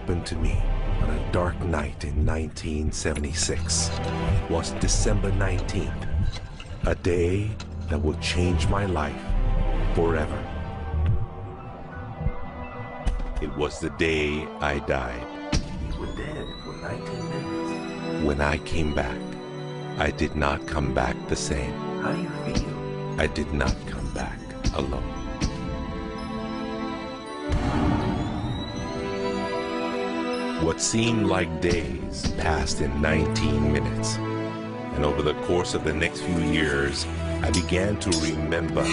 happened to me on a dark night in 1976 was December 19th, a day that would change my life forever. It was the day I died. You were dead for 19 minutes. When I came back, I did not come back the same. How do you feel? I did not come back alone. What seemed like days passed in 19 minutes. And over the course of the next few years, I began to remember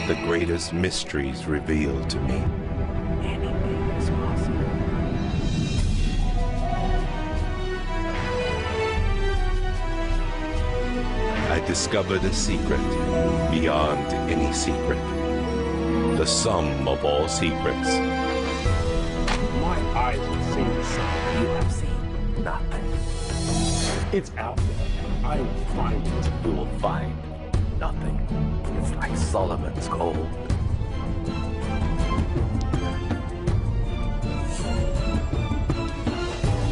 the greatest mysteries revealed to me. Anything is possible. I discovered a secret beyond any secret. The sum of all secrets. My eyes have seen the sun. You have seen nothing. It's out there, and I will find it. You will find nothing. It's like Solomon's gold.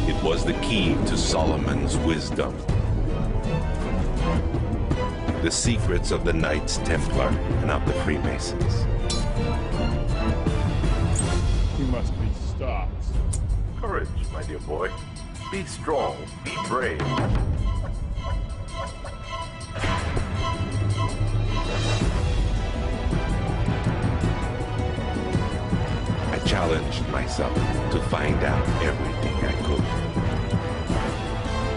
It was the key to Solomon's wisdom. The secrets of the Knights Templar and of the Freemasons. You must be stopped. Courage, my dear boy. Be strong, be brave. I challenged myself to find out everything I could.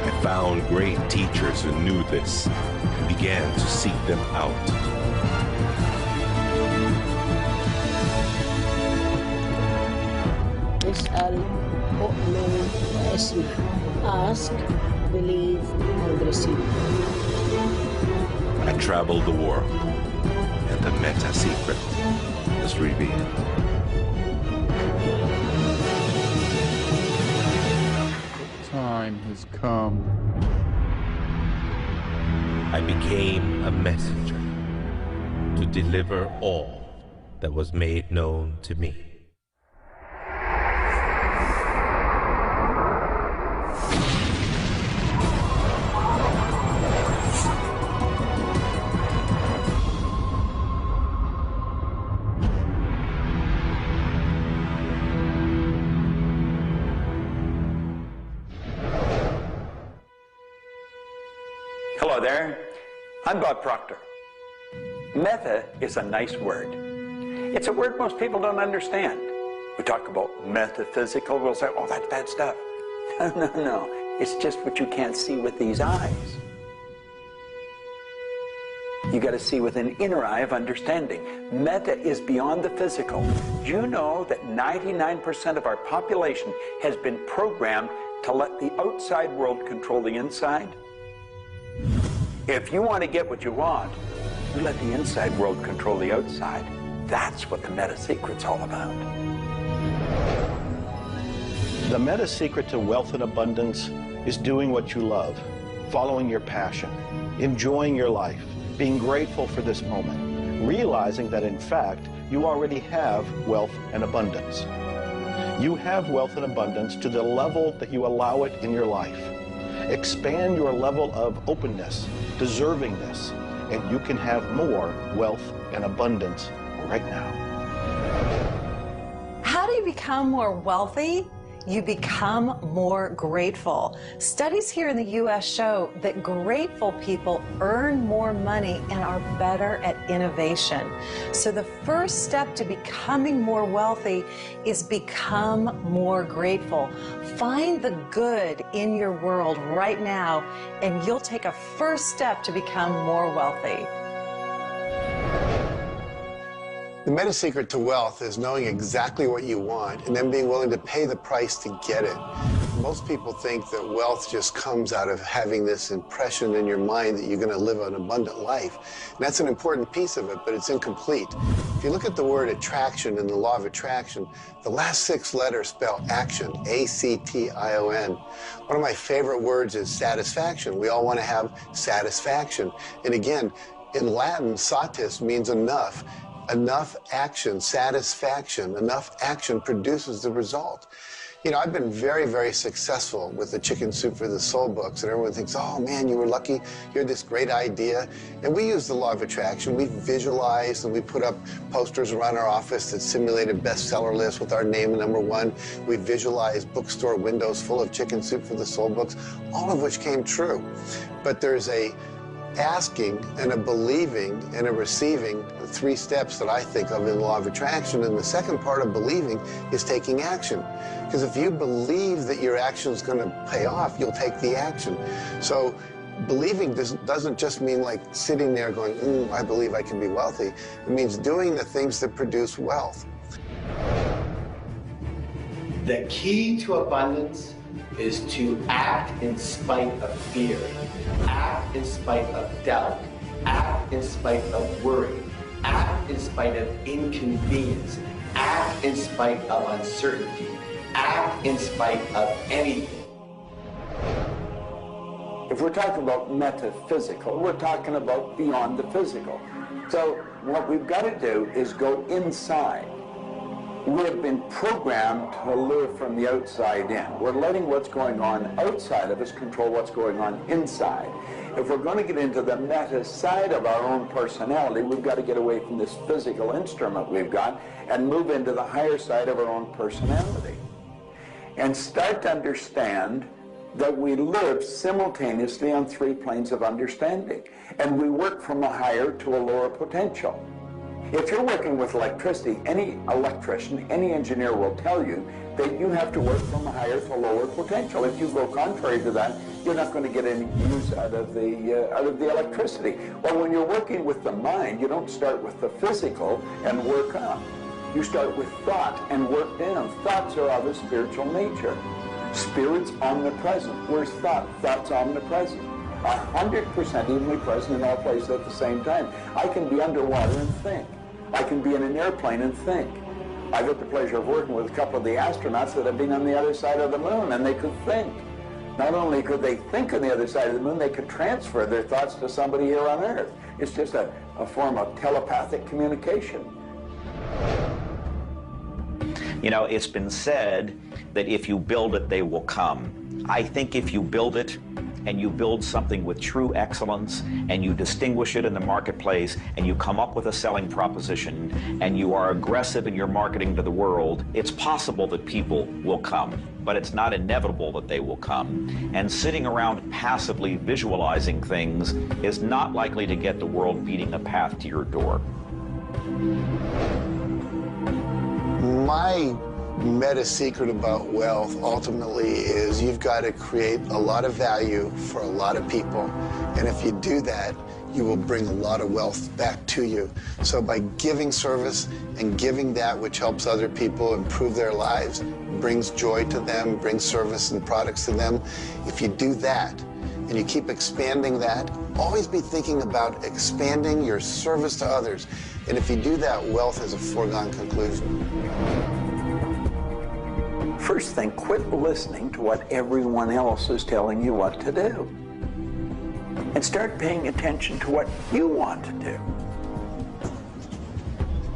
I found great teachers who knew this and began to seek them out. اسأل أؤمن واسمع. Ask, believe, and receive. I traveled the world, and the meta secret was revealed. Time has come. I became a messenger to deliver all that was made known to me. Hello there, I'm Bob Proctor. Meta is a nice word. It's a word most people don't understand. We talk about metaphysical, we'll say, oh, that's bad stuff. No, it's just what you can't see with these eyes. You got to see with an inner eye of understanding. Meta is beyond the physical. Do you know that 99% of our population has been programmed to let the outside world control the inside? If you want to get what you want, you let the inside world control the outside. That's what the meta secret's all about. The meta secret to wealth and abundance is doing what you love, following your passion, enjoying your life, being grateful for this moment, realizing that in fact you already have wealth and abundance. You have wealth and abundance to the level that you allow it in your life. Expand your level of openness, deservingness, and you can have more wealth and abundance right now. How do you become more wealthy? You become more grateful. Studies here in the U.S. show that grateful people earn more money and are better at innovation. So the first step to becoming more wealthy is become more grateful. Find the good in your world right now, and you'll take a first step to become more wealthy. The meta secret to wealth is knowing exactly what you want and then being willing to pay the price to get it. Most people think that wealth just comes out of having this impression in your mind that you're going to live an abundant life. And that's an important piece of it, but it's incomplete. If you look at the word attraction in the law of attraction, the last 6 letters spell action, A-C-T-I-O-N. One of my favorite words is satisfaction. We all want to have satisfaction. And again, in Latin, satis means enough. Enough action, satisfaction, enough action produces the result. You know, I've been very, very successful with the Chicken Soup for the Soul books, and everyone thinks, oh man, you were lucky, you had this great idea. And we use the law of attraction. We visualize, and we put up posters around our office that simulated bestseller lists with our name #1. We visualize bookstore windows full of Chicken Soup for the Soul books, all of which came true. But there's a asking and a believing and a receiving, the 3 steps that I think of in the law of attraction. And the second part of believing is taking action. Because if you believe that your action is going to pay off, you'll take the action. So believing doesn't just mean like sitting there going, I believe I can be wealthy. It means doing the things that produce wealth. The key to abundance is to act in spite of fear, act in spite of doubt, act in spite of worry, act in spite of inconvenience, act in spite of uncertainty, act in spite of anything. If we're talking about metaphysical, we're talking about beyond the physical. So what we've got to do is go inside. We have been programmed to live from the outside in. We're letting what's going on outside of us control what's going on inside. If we're going to get into the meta side of our own personality, we've got to get away from this physical instrument we've got and move into the higher side of our own personality. And start to understand that we live simultaneously on 3 planes of understanding. And we work from a higher to a lower potential. If you're working with electricity, any electrician, any engineer will tell you that you have to work from a higher to a lower potential. If you go contrary to that, you're not going to get any use out of the electricity. Well, when you're working with the mind, you don't start with the physical and work up. You start with thought and work down. Thoughts are of a spiritual nature. Spirit's omnipresent. Where's thought? Thought's omnipresent. 100% evenly present in all places at the same time. I can be underwater and think. I can be in an airplane and think. I've had the pleasure of working with a couple of the astronauts that have been on the other side of the moon, and they could think. Not only could they think on the other side of the moon, they could transfer their thoughts to somebody here on Earth. It's just a form of telepathic communication. You know, it's been said that if you build it, they will come. I think if you build it, and you build something with true excellence, and you distinguish it in the marketplace, and you come up with a selling proposition, and you are aggressive in your marketing to the world, it's possible that people will come, but it's not inevitable that they will come. And sitting around passively visualizing things is not likely to get the world beating a path to your door. My meta secret about wealth ultimately is you've got to create a lot of value for a lot of people. And if you do that, you will bring a lot of wealth back to you. So by giving service and giving that which helps other people improve their lives, brings joy to them, brings service and products to them, if you do that and you keep expanding that, always be thinking about expanding your service to others. And if you do that, wealth is a foregone conclusion. First thing, quit listening to what everyone else is telling you what to do. And start paying attention to what you want to do.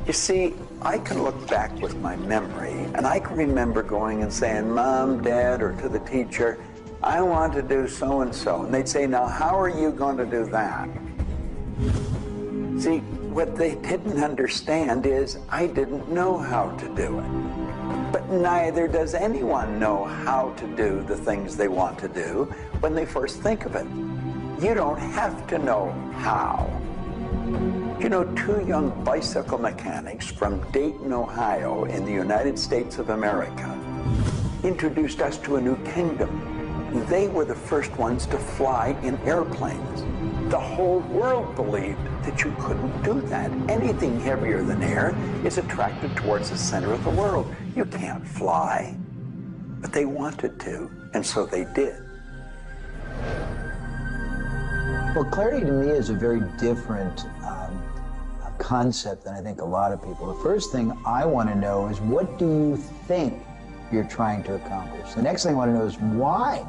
You see, I can look back with my memory, and I can remember going and saying, Mom, Dad, or to the teacher, I want to do so-and-so. And they'd say, now, how are you going to do that? See, what they didn't understand is I didn't know how to do it. But neither does anyone know how to do the things they want to do when they first think of it. You don't have to know how. You know, 2 young bicycle mechanics from Dayton, Ohio, in the United States of America, introduced us to a new kingdom. They were the first ones to fly in airplanes. The whole world believed that you couldn't do that. Anything heavier than air is attracted towards the center of the world. You can't fly. But they wanted to, and so they did. Well, clarity to me is a very different concept than I think a lot of people. The first thing I want to know is, what do you think you're trying to accomplish? The next thing I want to know is, why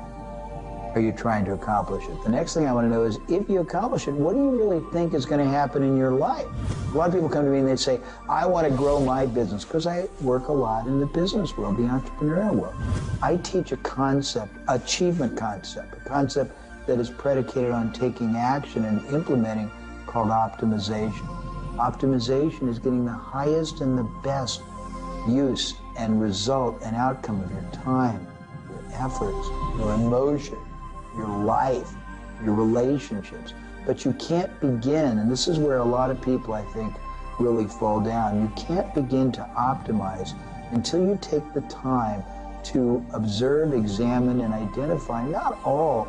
are you trying to accomplish it? The next thing I want to know is, if you accomplish it, what do you really think is going to happen in your life? A lot of people come to me and they say, I want to grow my business, because I work a lot in the business world, the entrepreneurial world. I teach a concept, achievement concept, a concept that is predicated on taking action and implementing, called optimization. Optimization is getting the highest and the best use and result and outcome of your time, your efforts, your emotion, your life, your relationships. But you can't begin, and this is where a lot of people, I think, really fall down. You can't begin to optimize until you take the time to observe, examine, and identify not all,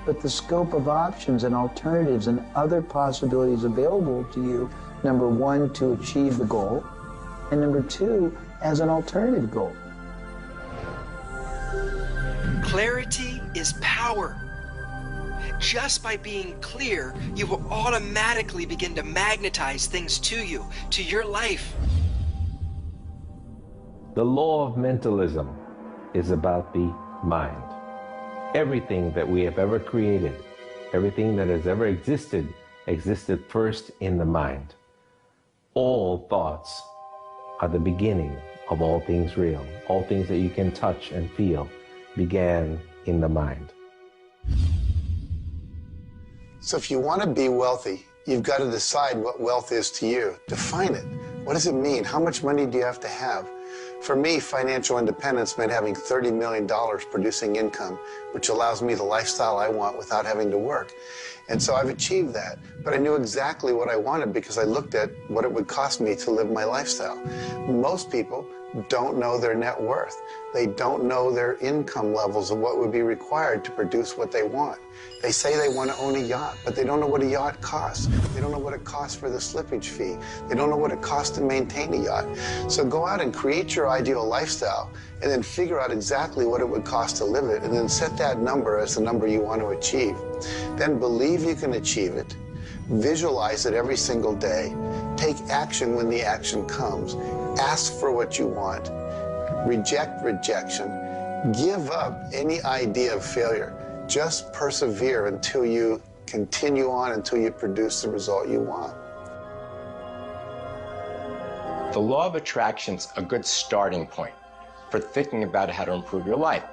but the scope of options and alternatives and other possibilities available to you, number one, to achieve the goal, and number two, as an alternative goal. Clarity is power. Just by being clear, you will automatically begin to magnetize things to you, to your life. The law of mentalism is about the mind. Everything that we have ever created, everything that has ever existed, existed first in the mind. All thoughts are the beginning of all things real. All things that you can touch and feel began in the mind. So if you want to be wealthy, you've got to decide what wealth is to you. Define it. What does it mean? How much money do you have to have? For me, financial independence meant having $30 million producing income, which allows me the lifestyle I want without having to work. And so I've achieved that. But I knew exactly what I wanted because I looked at what it would cost me to live my lifestyle. Most people don't know their net worth. They don't know their income levels of what would be required to produce what they want. They say they want to own a yacht, but they don't know what a yacht costs. They don't know what it costs for the slippage fee. They don't know what it costs to maintain a yacht. So go out and create your ideal lifestyle and then figure out exactly what it would cost to live it, and then set that number as the number you want to achieve. Then believe you can achieve it. Visualize it every single day. Take action when the action comes. Ask for what you want. Reject rejection. Give up any idea of failure. Just persevere until you continue on, until you produce the result you want. The law of attraction's a good starting point for thinking about how to improve your life.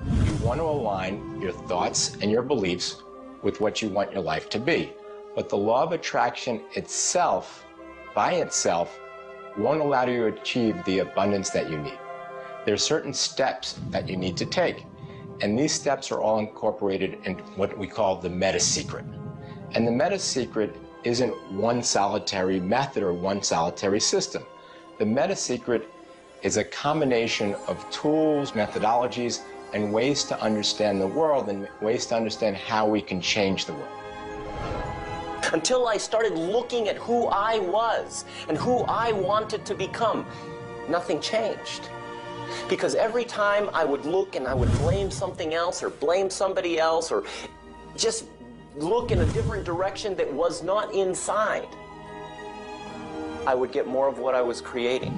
You want to align your thoughts and your beliefs with what you want your life to be. But the law of attraction itself, by itself, won't allow you to achieve the abundance that you need. There are certain steps that you need to take, and these steps are all incorporated in what we call the meta secret. And the meta secret isn't one solitary method or one solitary system. The meta secret is a combination of tools, methodologies, and ways to understand the world and ways to understand how we can change the world. Until I started looking at who I was and who I wanted to become, nothing changed. Because every time I would look and I would blame something else or blame somebody else or just look in a different direction that was not inside, I would get more of what I was creating.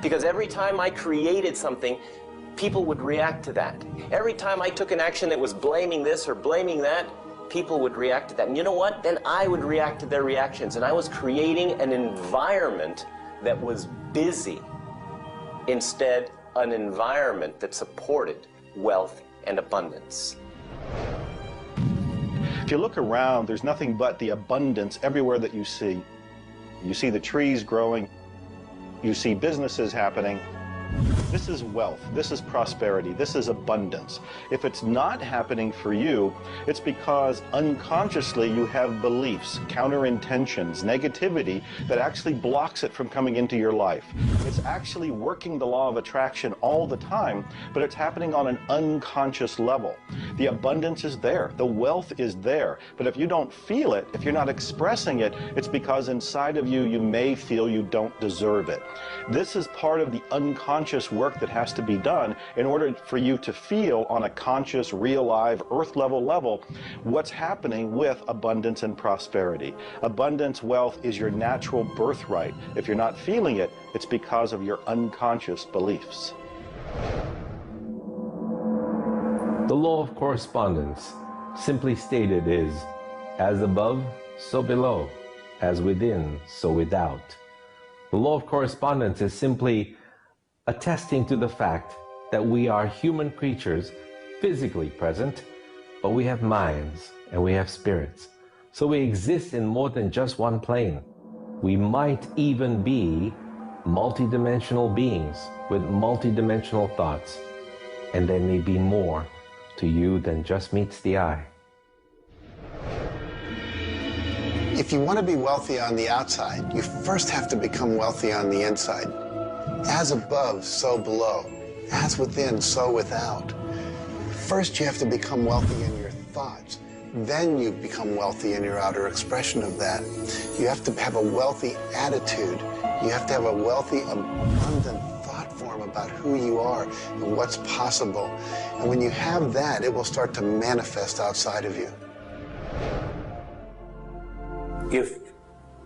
Because every time I created something, people would react to that. Every time I took an action that was blaming this or blaming that, people would react to that. And you know what? Then I would react to their reactions. And I was creating an environment that was busy. Instead, an environment that supported wealth and abundance. If you look around, there's nothing but the abundance everywhere that you see. You see the trees growing. You see businesses happening. This is wealth, this is prosperity, this is abundance. If it's not happening for you, it's because unconsciously you have beliefs, counter-intentions, negativity that actually blocks it from coming into your life. It's actually working the law of attraction all the time, but it's happening on an unconscious level. The abundance is there, the wealth is there, but if you don't feel it, if you're not expressing it, it's because inside of you, you may feel you don't deserve it. This is part of the unconscious work that has to be done in order for you to feel on a conscious, real, live, earth level what's happening with abundance and prosperity. Abundance, wealth is your natural birthright. If you're not feeling it, it's because of your unconscious beliefs. The law of correspondence, simply stated, is as above, so below, as within, so without. The law of correspondence is simply attesting to the fact that we are human creatures, physically present, but we have minds and we have spirits. So we exist in more than just one plane. We might even be multidimensional beings with multidimensional thoughts, and there may be more to you than just meets the eye. If you want to be wealthy on the outside, you first have to become wealthy on the inside. As above, so below. As within, so without. First, you have to become wealthy in your thoughts. Then you become wealthy in your outer expression of that. You have to have a wealthy attitude. You have to have a wealthy, abundant thought form about who you are and what's possible. And when you have that, it will start to manifest outside of you. If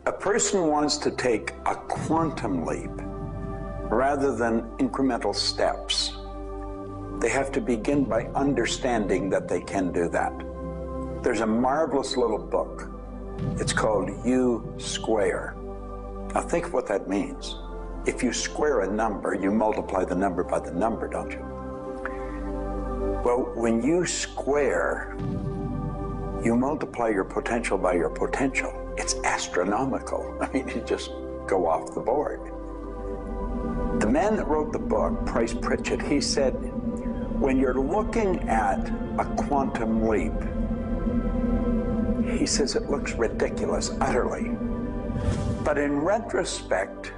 a person wants to take a quantum leap rather than incremental steps, they have to begin by understanding that they can do that. There's a marvelous little book. It's called U Square. Now think of what that means. If you square a number, you multiply the number by the number, don't you? Well, when you square, you multiply your potential by your potential. It's astronomical. I mean, you just go off the board. The man that wrote the book, Price Pritchett, he said, when you're looking at a quantum leap, he says it looks ridiculous, utterly. But in retrospect,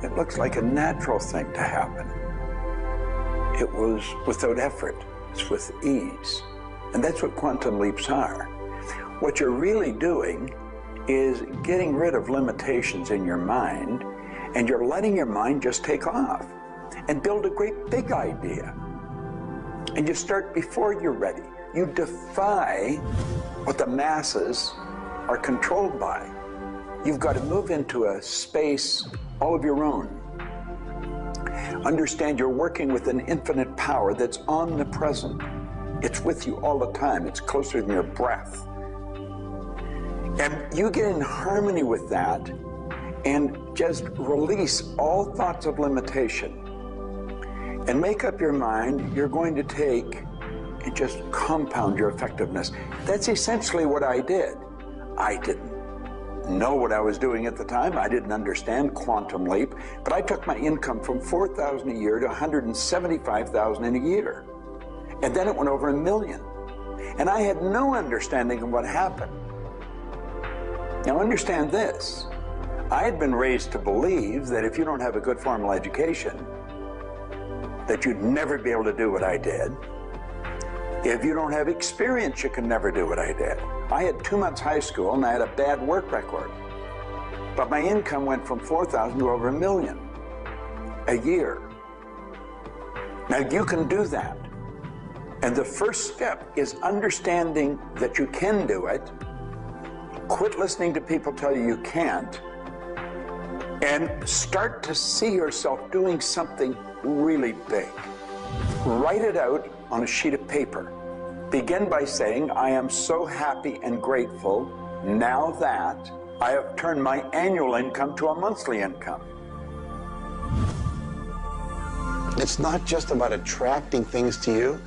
it looks like a natural thing to happen. It was without effort. It's with ease. And that's what quantum leaps are. What you're really doing is getting rid of limitations in your mind, and you're letting your mind just take off and build a great big idea. And you start before you're ready. You defy what the masses are controlled by. You've got to move into a space all of your own. Understand you're working with an infinite power that's omnipresent. It's with you all the time. It's closer than your breath. And you get in harmony with that and just release all thoughts of limitation and make up your mind you're going to take and just compound your effectiveness. That's essentially what I did. I didn't know what I was doing at the time. I didn't understand quantum leap, but I took my income from $4,000 a year to $175,000 in a year. And then it went over $1 million. And I had no understanding of what happened. Now understand this. I had been raised to believe that if you don't have a good formal education, that you'd never be able to do what I did. If you don't have experience, you can never do what I did. I had 2 months high school and I had a bad work record. But my income went from $4,000 to over $1 million a year. Now you can do that. And the first step is understanding that you can do it. Quit listening to people tell you you can't. And start to see yourself doing something really big. Write it out on a sheet of paper. Begin by saying, I am so happy and grateful now that I have turned my annual income to a monthly income. It's not just about attracting things to you.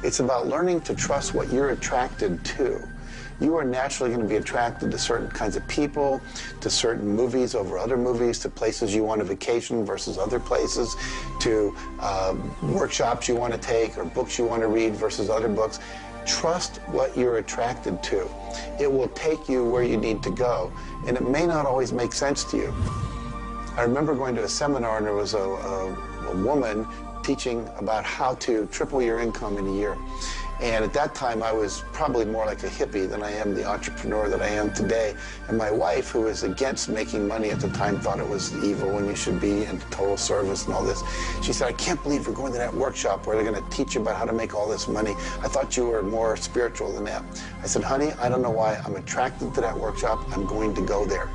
It's about learning to trust what you're attracted to. You are naturally going to be attracted to certain kinds of people, to certain movies over other movies, to places you want to vacation versus other places, to workshops you want to take or books you want to read versus other books. Trust what you're attracted to. It will take you where you need to go, and it may not always make sense to you. I remember going to a seminar, and there was a woman teaching about how to triple your income in a year. And at that time, I was probably more like a hippie than I am the entrepreneur that I am today. And my wife, who was against making money at the time, thought it was evil when you should be in total service and all this. She said, I can't believe you're going to that workshop where they're going to teach you about how to make all this money. I thought you were more spiritual than that. I said, honey, I don't know why. I'm attracted to that workshop. I'm going to go there.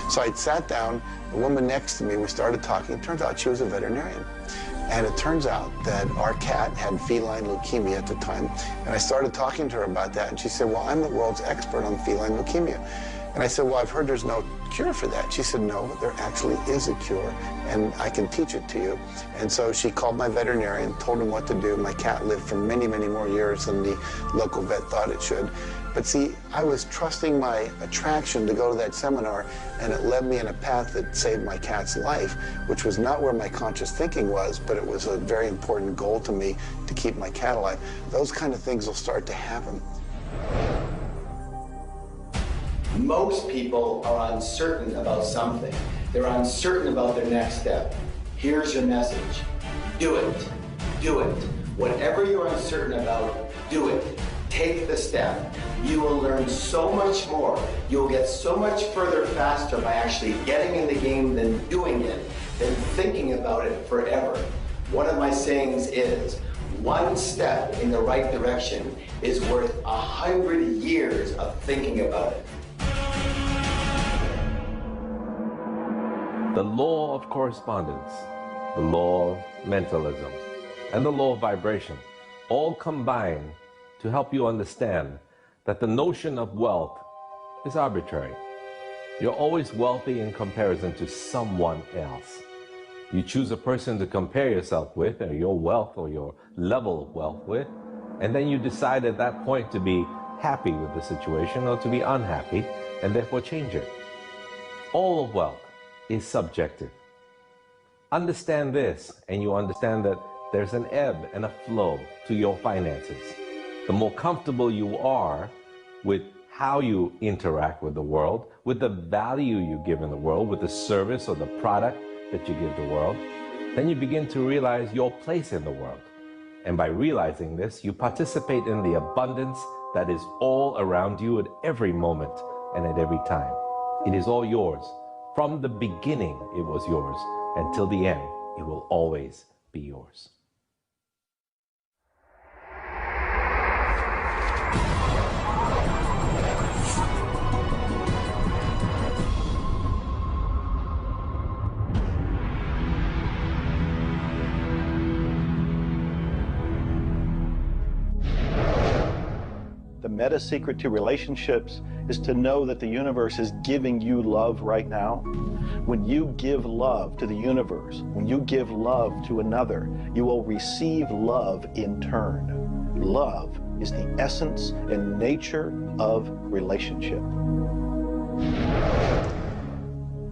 So I sat down. The woman next to me, we started talking. It turns out she was a veterinarian. And it turns out that our cat had feline leukemia at the time. And I started talking to her about that. And she said, well, I'm the world's expert on feline leukemia. And I said, well, I've heard there's no cure for that. She said, no, there actually is a cure, and I can teach it to you. And so she called my veterinarian, told him what to do. My cat lived for many, many more years than the local vet thought it should. But see, I was trusting my attraction to go to that seminar, and it led me in a path that saved my cat's life, which was not where my conscious thinking was, but it was a very important goal to me to keep my cat alive. Those kind of things will start to happen. Most people are uncertain about something. They're uncertain about their next step. Here's your message. Do it. Do it. Whatever you're uncertain about, do it. Take the step. You will learn so much more. You'll get so much further faster by actually getting in the game than doing it, than thinking about it forever. One of my sayings is, one step in the right direction is worth 100 years of thinking about it. The law of correspondence, the law of mentalism, and the law of vibration all combine to help you understand that the notion of wealth is arbitrary. You're always wealthy in comparison to someone else. You choose a person to compare yourself with, or your wealth or your level of wealth with, and then you decide at that point to be happy with the situation or to be unhappy, and therefore change it. All of wealth is subjective. Understand this, and you understand that there's an ebb and a flow to your finances. The more comfortable you are with how you interact with the world, with the value you give in the world, with the service or the product that you give the world, then you begin to realize your place in the world. And by realizing this, you participate in the abundance that is all around you at every moment and at every time. It is all yours. From the beginning, it was yours. Until the end, it will always be yours. The meta secret to relationships is to know that the universe is giving you love right now. When you give love to the universe, when you give love to another, you will receive love in turn. Love is the essence and nature of relationship.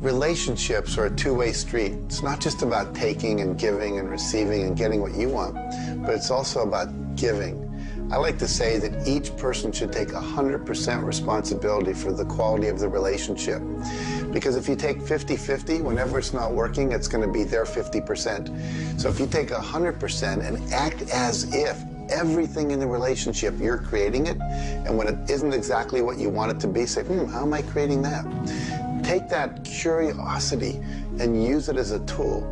Relationships are a two-way street. It's not just about taking and giving and receiving and getting what you want, but it's also about giving. I like to say that each person should take 100% responsibility for the quality of the relationship. Because if you take 50-50, whenever it's not working, it's going to be their 50%. So if you take 100% and act as if everything in the relationship, you're creating it, and when it isn't exactly what you want it to be, say, how am I creating that? Take that curiosity and use it as a tool.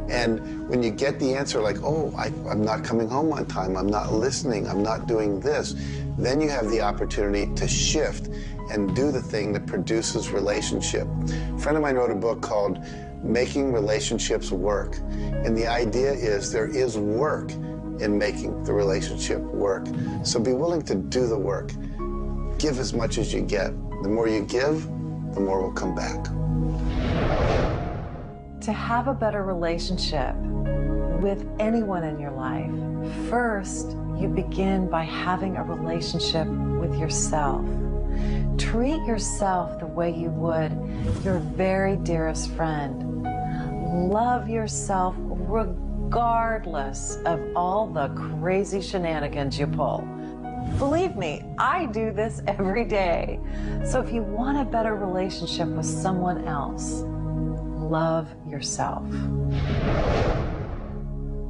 And when you get the answer like, oh, I'm not coming home on time, I'm not listening, I'm not doing this, then you have the opportunity to shift and do the thing that produces relationship. A friend of mine wrote a book called Making Relationships Work. And the idea is there is work in making the relationship work. So be willing to do the work. Give as much as you get. The more you give, the more will come back. To have a better relationship with anyone in your life, first you begin by having a relationship with yourself. Treat yourself the way you would your very dearest friend. Love yourself regardless of all the crazy shenanigans you pull. Believe me, I do this every day. So if you want a better relationship with someone else, love yourself.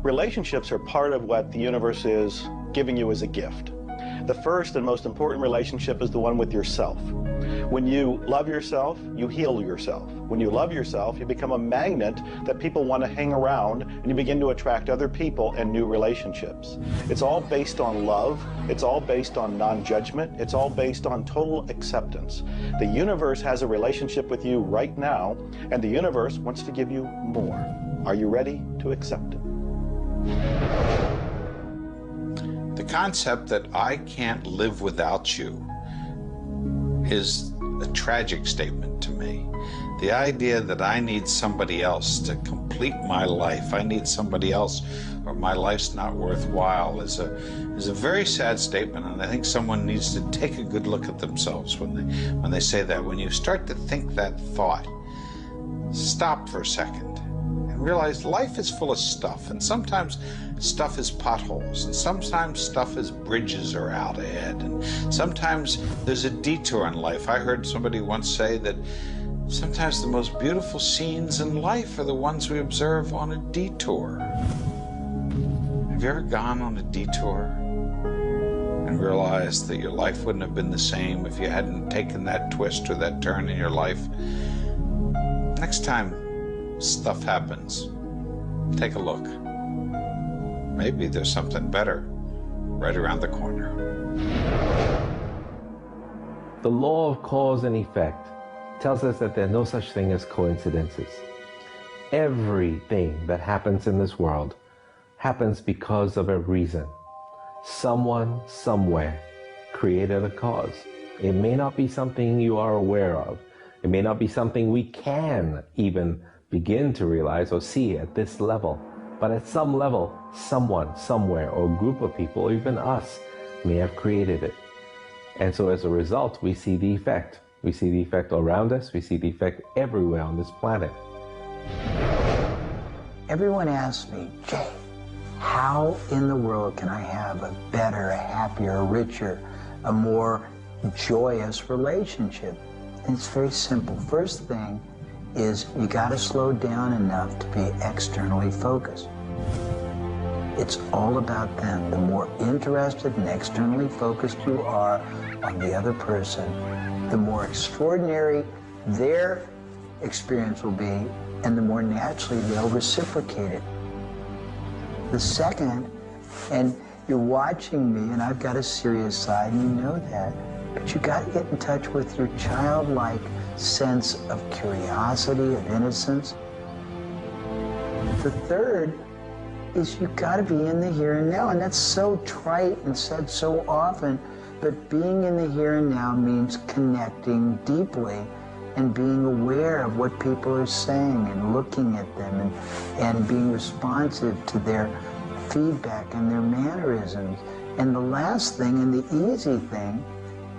Relationships are part of what the universe is giving you as a gift. The first and most important relationship is the one with yourself. When you love yourself, you heal yourself. When you love yourself, you become a magnet that people want to hang around, and you begin to attract other people and new relationships. It's all based on love. It's all based on non-judgment. It's all based on total acceptance. The universe has a relationship with you right now, and the universe wants to give you more. Are you ready to accept it? The concept that I can't live without you is a tragic statement to me. The idea that I need somebody else to complete my life, I need somebody else or my life's not worthwhile is a very sad statement, and I think someone needs to take a good look at themselves when they say that. When you start to think that thought, stop for a second and realize life is full of stuff, and sometimes stuff is potholes, and sometimes stuff is bridges are out ahead, and sometimes there's a detour in life. I heard somebody once say that sometimes the most beautiful scenes in life are the ones we observe on a detour. Have you ever gone on a detour and realized that your life wouldn't have been the same if you hadn't taken that twist or that turn in your life? Next time stuff happens, take a look. Maybe there's something better right around the corner. The law of cause and effect tells us that there's no such thing as coincidences. Everything that happens in this world happens because of a reason. Someone, somewhere, created a cause. It may not be something you are aware of. It may not be something we can even begin to realize or see at this level. But at some level, someone, somewhere, or a group of people, or even us, may have created it. And so as a result, we see the effect. We see the effect around us. We see the effect everywhere on this planet. Everyone asks me, Jay, how in the world can I have a better, a happier, a richer, a more joyous relationship? And it's very simple. First thing is you got to slow down enough to be externally focused. It's all about them. The more interested and externally focused you are on the other person, the more extraordinary their experience will be, and the more naturally they'll reciprocate it. The second, and you're watching me, and I've got a serious side, and you know that, but you got to get in touch with your childlike sense of curiosity, of innocence. The third is you got to be in the here and now, and that's so trite and said so often, but being in the here and now means connecting deeply and being aware of what people are saying and looking at them and being responsive to their feedback and their mannerisms. And the last thing and the easy thing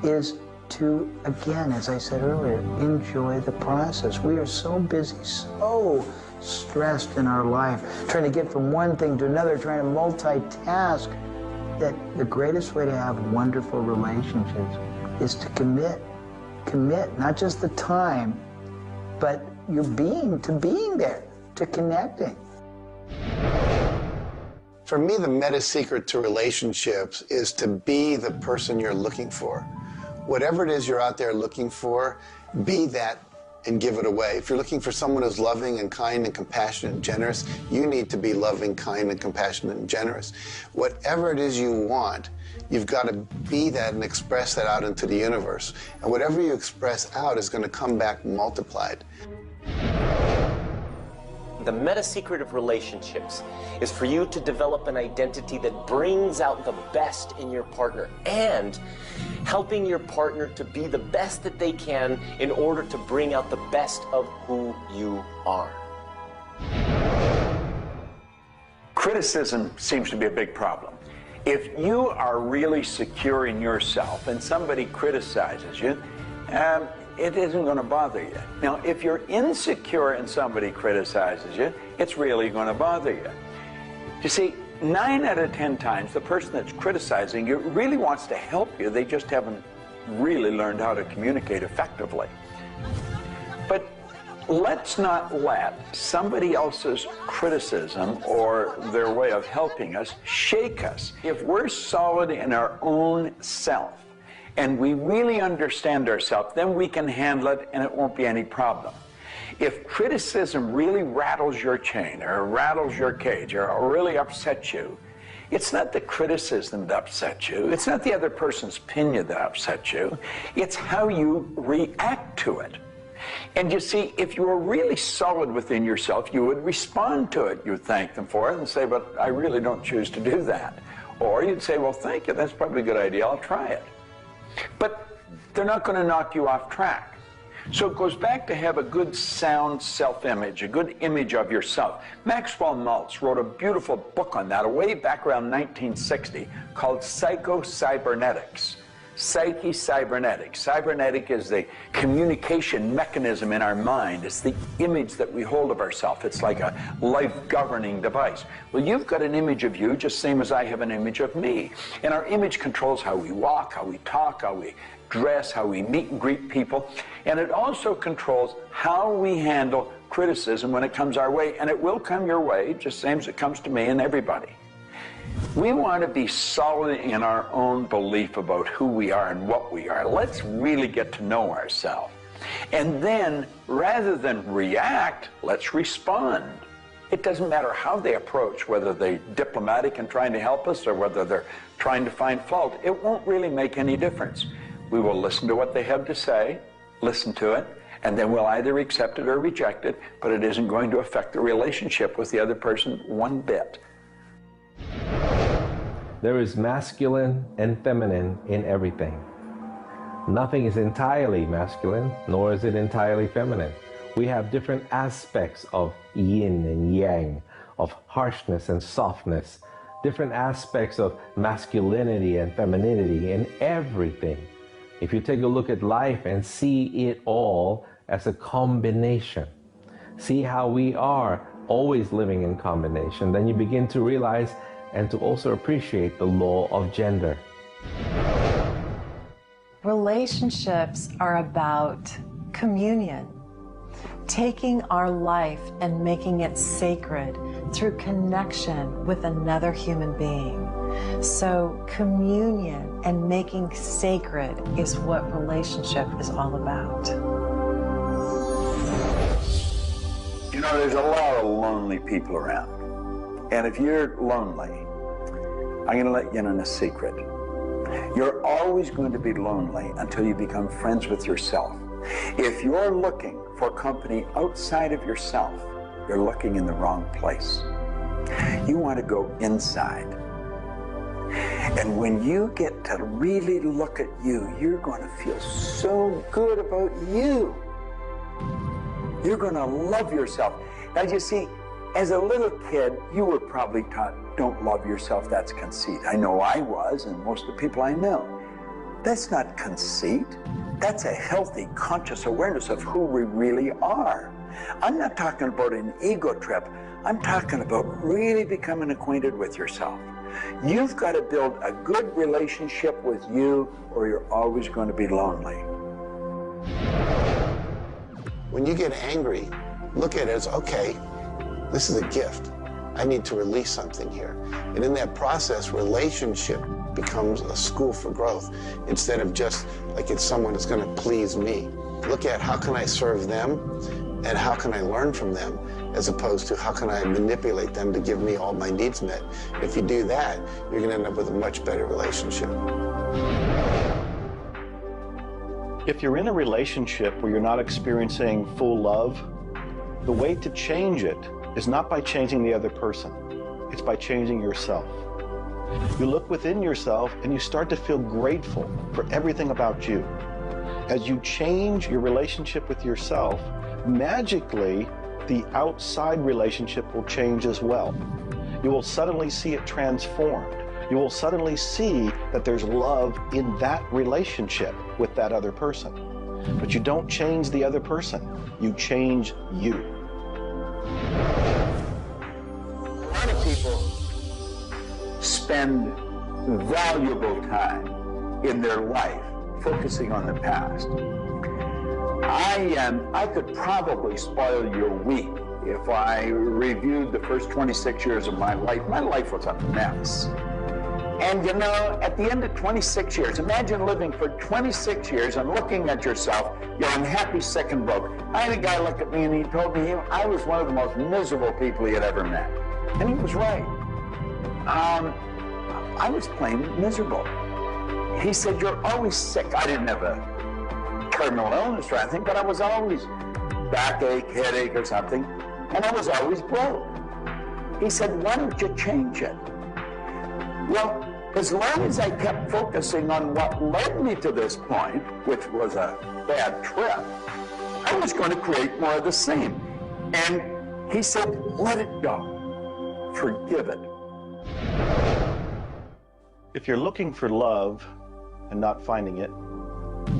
is to, again, as I said earlier, enjoy the process. We are so busy, so stressed in our life, trying to get from one thing to another, trying to multitask, that the greatest way to have wonderful relationships is to commit. Commit, not just the time, but your being, to being there, to connecting. For me, the meta secret to relationships is to be the person you're looking for. Whatever it is you're out there looking for, be that and give it away. If you're looking for someone who's loving and kind and compassionate and generous, you need to be loving, kind, and compassionate and generous. Whatever it is you want, you've got to be that and express that out into the universe. And whatever you express out is going to come back multiplied. The meta secret of relationships is for you to develop an identity that brings out the best in your partner and helping your partner to be the best that they can in order to bring out the best of who you are. Criticism seems to be a big problem. If you are really secure in yourself and somebody criticizes you, it isn't going to bother you. Now, if you're insecure and somebody criticizes you, it's really going to bother you. You see, 9 out of 10 times, the person that's criticizing you really wants to help you. They just haven't really learned how to communicate effectively. But let's not let somebody else's criticism or their way of helping us shake us. If we're solid in our own self, and we really understand ourselves, then we can handle it and it won't be any problem. If criticism really rattles your chain or rattles your cage or really upsets you, it's not the criticism that upsets you. It's not the other person's opinion that upsets you. It's how you react to it. And you see, if you were really solid within yourself, you would respond to it. You would thank them for it and say, but I really don't choose to do that. Or you'd say, well, thank you, that's probably a good idea, I'll try it. But they're not going to knock you off track. So it goes back to have a good, sound self-image, a good image of yourself. Maxwell Maltz wrote a beautiful book on that way back around 1960 called Psycho-Cybernetics. Psyche-Cybernetic. Cybernetic is the communication mechanism in our mind. It's the image that we hold of ourselves. It's like a life-governing device. Well, you've got an image of you just same as I have an image of me. And our image controls how we walk, how we talk, how we dress, how we meet and greet people. And it also controls how we handle criticism when it comes our way. And it will come your way, just same as it comes to me and everybody. We want to be solid in our own belief about who we are and what we are. Let's really get to know ourselves. And then, rather than react, let's respond. It doesn't matter how they approach, whether they're diplomatic and trying to help us or whether they're trying to find fault. It won't really make any difference. We will listen to what they have to say, listen to it, and then we'll either accept it or reject it, but it isn't going to affect the relationship with the other person one bit. There is masculine and feminine in everything. Nothing is entirely masculine, nor is it entirely feminine. We have different aspects of yin and yang, of harshness and softness, different aspects of masculinity and femininity in everything. If you take a look at life and see it all as a combination, see how we are always living in combination, then you begin to realize and to also appreciate the law of gender. Relationships are about communion, taking our life and making it sacred through connection with another human being. So communion and making sacred is what relationship is all about. You know, there's a lot of lonely people around. And if you're lonely, I'm going to let you in on a secret. You're always going to be lonely until you become friends with yourself. If you're looking for company outside of yourself, you're looking in the wrong place. You want to go inside. And when you get to really look at you, you're going to feel so good about you. You're going to love yourself. Now, you see, as a little kid, you were probably taught, don't love yourself, that's conceit. I know I was, and most of the people I know. That's not conceit. That's a healthy, conscious awareness of who we really are. I'm not talking about an ego trip. I'm talking about really becoming acquainted with yourself. You've got to build a good relationship with you, or you're always going to be lonely. When you get angry, look at it as, okay, this is a gift. I need to release something here. And in that process, relationship becomes a school for growth instead of just like it's someone that's going to please me. Look at how can I serve them and how can I learn from them, as opposed to how can I manipulate them to give me all my needs met. If you do that, you're going to end up with a much better relationship. If you're in a relationship where you're not experiencing full love, the way to change it is not by changing the other person. It's by changing yourself. You look within yourself and you start to feel grateful for everything about you. As you change your relationship with yourself, magically, the outside relationship will change as well. You will suddenly see it transformed. You will suddenly see that there's love in that relationship with that other person. But you don't change the other person. You change you. A lot of people spend valuable time in their life focusing on the past. I could probably spoil your week if I reviewed the first 26 years of my life. My life was a mess. And you know, at the end of 26 years, imagine living for 26 years and looking at yourself, you're unhappy, sick, and broke. I had a guy look at me and he told me I was one of the most miserable people he had ever met. And he was right. I was plain miserable. He said, you're always sick. I didn't have a terminal illness or anything, but I was always backache, headache or something, and I was always broke. He said, why don't you change it? Well, as long as I kept focusing on what led me to this point, which was a bad trip, I was going to create more of the same. And he said, let it go. Forgive it. If you're looking for love and not finding it,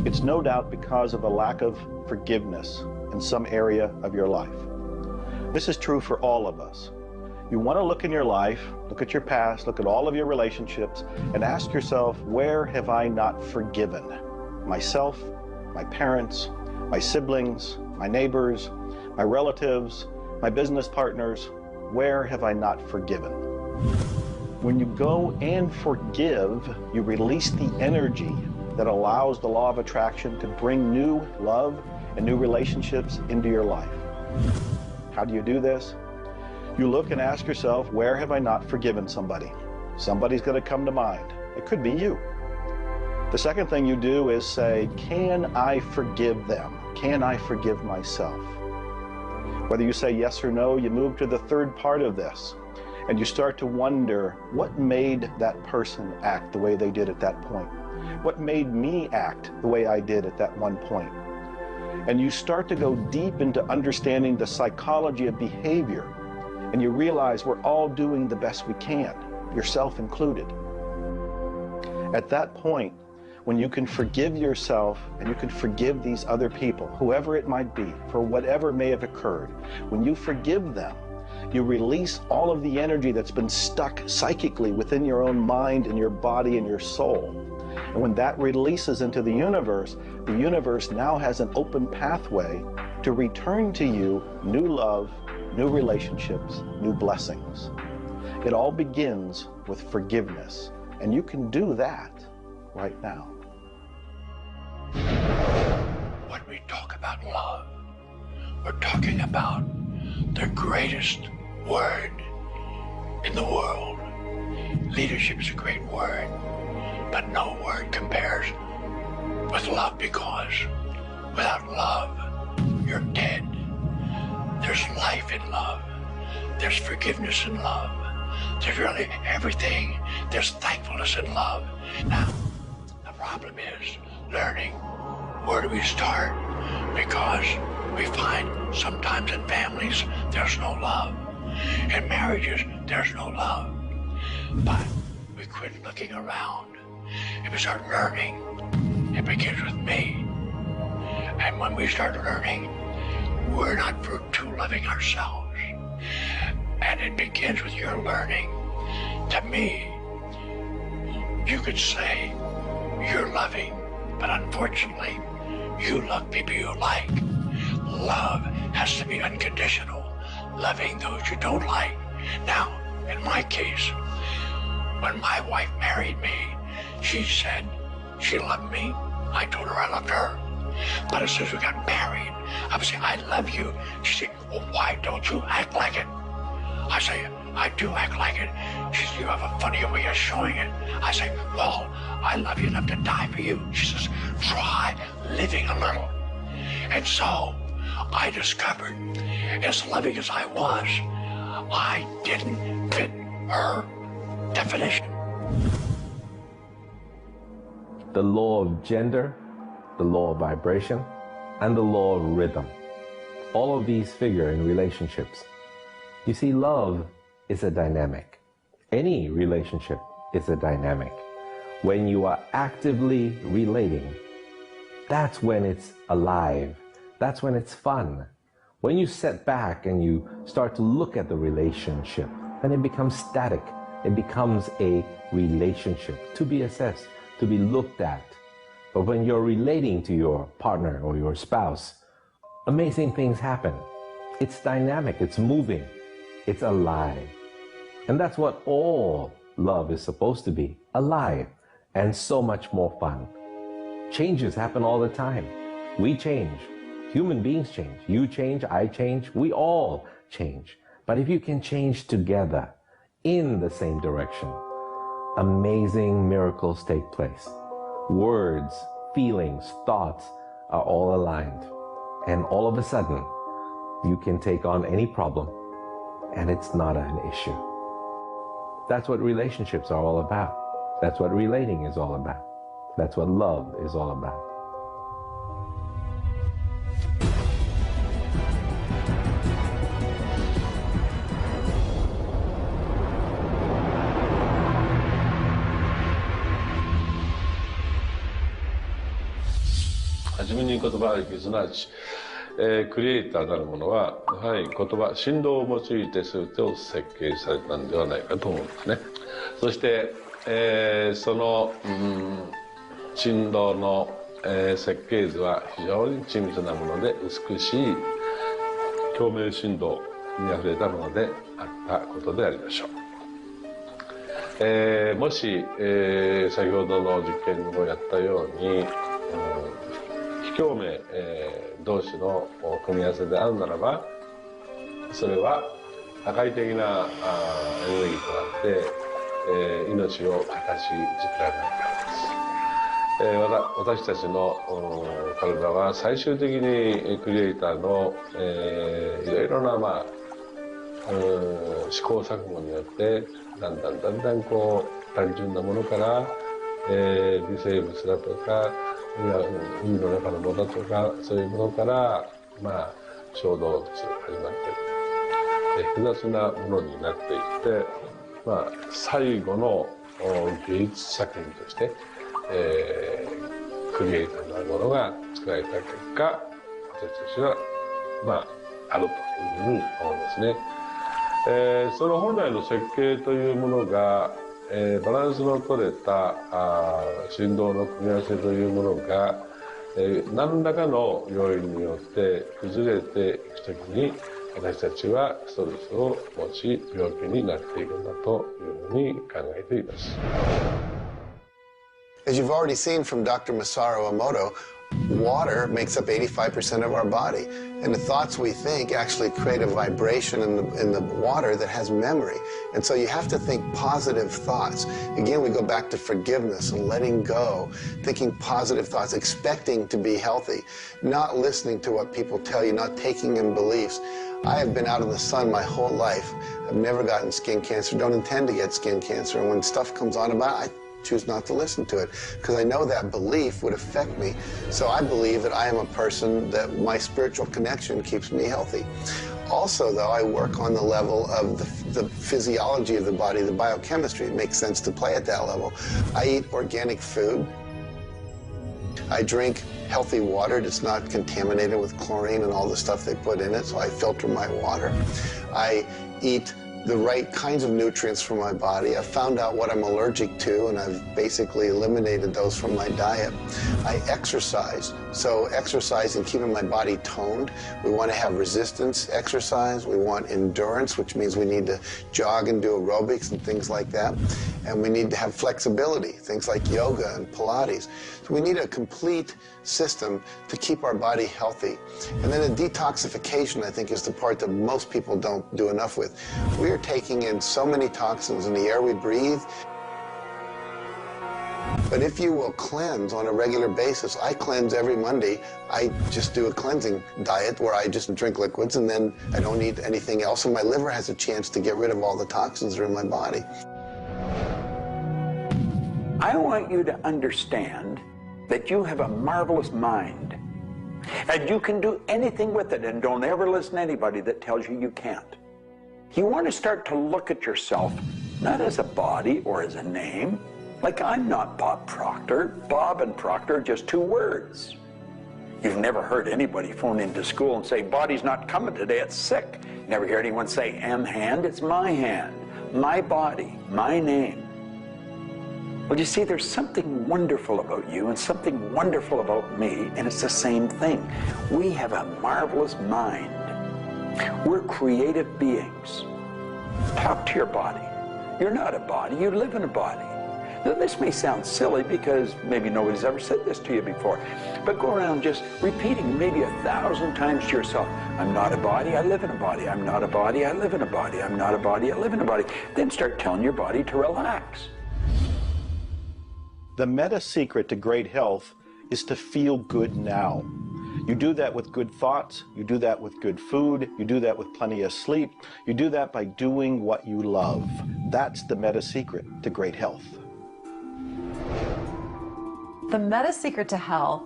it's no doubt because of a lack of forgiveness in some area of your life. This is true for all of us. You want to look in your life, look at your past, look at all of your relationships, and ask yourself, where have I not forgiven? Myself, my parents, my siblings, my neighbors, my relatives, my business partners, where have I not forgiven? When you go and forgive, you release the energy that allows the law of attraction to bring new love and new relationships into your life. How do you do this? You look and ask yourself, where have I not forgiven somebody? Somebody's going to come to mind. It could be you. The second thing you do is say, can I forgive them? Can I forgive myself? Whether you say yes or no, you move to the third part of this, and you start to wonder, what made that person act the way they did at that point? What made me act the way I did at that one point? And you start to go deep into understanding the psychology of behavior, and you realize we're all doing the best we can, yourself included. At that point, when you can forgive yourself and you can forgive these other people, whoever it might be, for whatever may have occurred, when you forgive them, you release all of the energy that's been stuck psychically within your own mind and your body and your soul. And when that releases into the universe now has an open pathway to return to you new love, new relationships, new blessings. It all begins with forgiveness, and you can do that right now. When we talk about love, we're talking about the greatest word in the world. Leadership is a great word, but no word compares with love, because without love, you're dead. There's life in love. There's forgiveness in love. There's really everything. There's thankfulness in love. Now, the problem is learning, where do we start? Because we find sometimes in families, there's no love. In marriages, there's no love. But we quit looking around. If we start learning, it begins with me. And when we start learning, we're not too loving ourselves. And it begins with your learning. To me, you could say you're loving, but unfortunately, you love people you like. Love has to be unconditional, loving those you don't like. Now, in my case, when my wife married me, she said she loved me. I told her I loved her. But as soon as we got married, I would say, I love you. She said, well, why don't you act like it? I say, I do act like it. She says, you have a funny way of showing it. I say, well, I love you enough to die for you. She says, try living a little. And so I discovered, as loving as I was, I didn't fit her definition. The law of gender, the law of vibration, and the law of rhythm. All of these figure in relationships. You see, love is a dynamic. Any relationship is a dynamic. When you are actively relating, that's when it's alive. That's when it's fun. When you sit back and you start to look at the relationship, then it becomes static. It becomes a relationship to be assessed, to be looked at. But when you're relating to your partner or your spouse, amazing things happen. It's dynamic, it's moving, it's alive. And that's what all love is supposed to be, alive, and so much more fun. Changes happen all the time. We change. Human beings change. You change, I change, we all change. But if you can change together in the same direction, amazing miracles take place. Words, feelings, thoughts are all aligned. And all of a sudden, you can take on any problem and it's not an issue. That's what relationships are all about. That's what relating is all about. That's what love is all about.はじめに言葉ありき、すなわち、クリエイターなるものは、やはり言葉、振動を用いて全てを設計されたんではないかと思うんですね。そして、その、振動の、設計図は非常に緻密なもので美しい共鳴振動にあふれたものであったことでありましょう。もし、先ほどの実験にもやったように、非共鳴、同士の組み合わせであるならば、それは破壊的なエネルギーとなって、命を形作られるからです。私たちの体は最終的にクリエイターの、いろいろな、試行錯誤によってだんだんこう単純なものから、微生物だとか海の中のものとかそういうものから、小動物始まって複雑なものになっていって、最後の芸術作品として、クリエイターなるものが作られた結果、私たちはあるというふうに思うんですね。その本来の設計というものが、バランスの取れた振動の組み合わせというものが、何らかの要因によって崩れていくときに、私たちはストレスを持ち病気になっているんだというふうに考えています。As you've already seen from Dr. Masaru Emoto, water makes up 85% of our body. And the thoughts we think actually create a vibration in the water that has memory. And so you have to think positive thoughts. Again, we go back to forgiveness and letting go, thinking positive thoughts, expecting to be healthy, not listening to what people tell you, not taking in beliefs. I have been out in the sun my whole life. I've never gotten skin cancer, don't intend to get skin cancer. And when stuff comes on about it, I choose not to listen to it because I know that belief would affect me. So I believe that I am a person that my spiritual connection keeps me healthy. Also, though, I work on the level of the physiology of the body, the biochemistry. It makes sense to play at that level. I eat organic food. I drink healthy water that's not contaminated with chlorine and all the stuff they put in it, so I filter my water. I eat the right kinds of nutrients for my body. I've found out what I'm allergic to, and I've basically eliminated those from my diet. I exercise, so exercise and keeping my body toned. We want to have resistance exercise. We want endurance, which means we need to jog and do aerobics and things like that. And we need to have flexibility, things like yoga and Pilates. So we need a complete system to keep our body healthy. And then a detoxification, I think, is the part that most people don't do enough with. We are taking in so many toxins in the air we breathe. But if you will cleanse on a regular basis, I cleanse every Monday. I just do a cleansing diet where I just drink liquids and then I don't eat anything else, and my liver has a chance to get rid of all the toxins that are in my body. I want you to understand that you have a marvelous mind, and you can do anything with it, and don't ever listen to anybody that tells you you can't. You want to start to look at yourself not as a body or as a name. Like, I'm not Bob Proctor. Bob and Proctor are just two words. You've never heard anybody phone into school and say, body's not coming today, it's sick. Never hear anyone say, hand, it's my hand, my body, my name. Well, you see, there's something wonderful about you and something wonderful about me, and it's the same thing. We have a marvelous mind. We're creative beings. Talk to your body. You're not a body, you live in a body. Now, this may sound silly because maybe nobody's ever said this to you before, but go around just repeating maybe 1,000 times to yourself, I'm not a body, I live in a body. I'm not a body, I live in a body. I'm not a body, I live in a body. Then start telling your body to relax. The meta secret to great health is to feel good now. You do that with good thoughts, you do that with good food, you do that with plenty of sleep, you do that by doing what you love. That's the meta secret to great health. The meta secret to health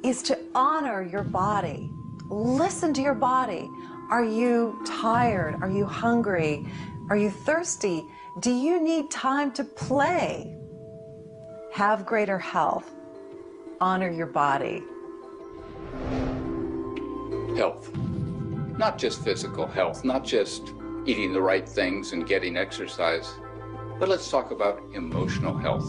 is to honor your body. Listen to your body. Are you tired? Are you hungry? Are you thirsty? Do you need time to play? Have greater health. Honor your body. Health. Not just physical health, not just eating the right things and getting exercise, but let's talk about emotional health.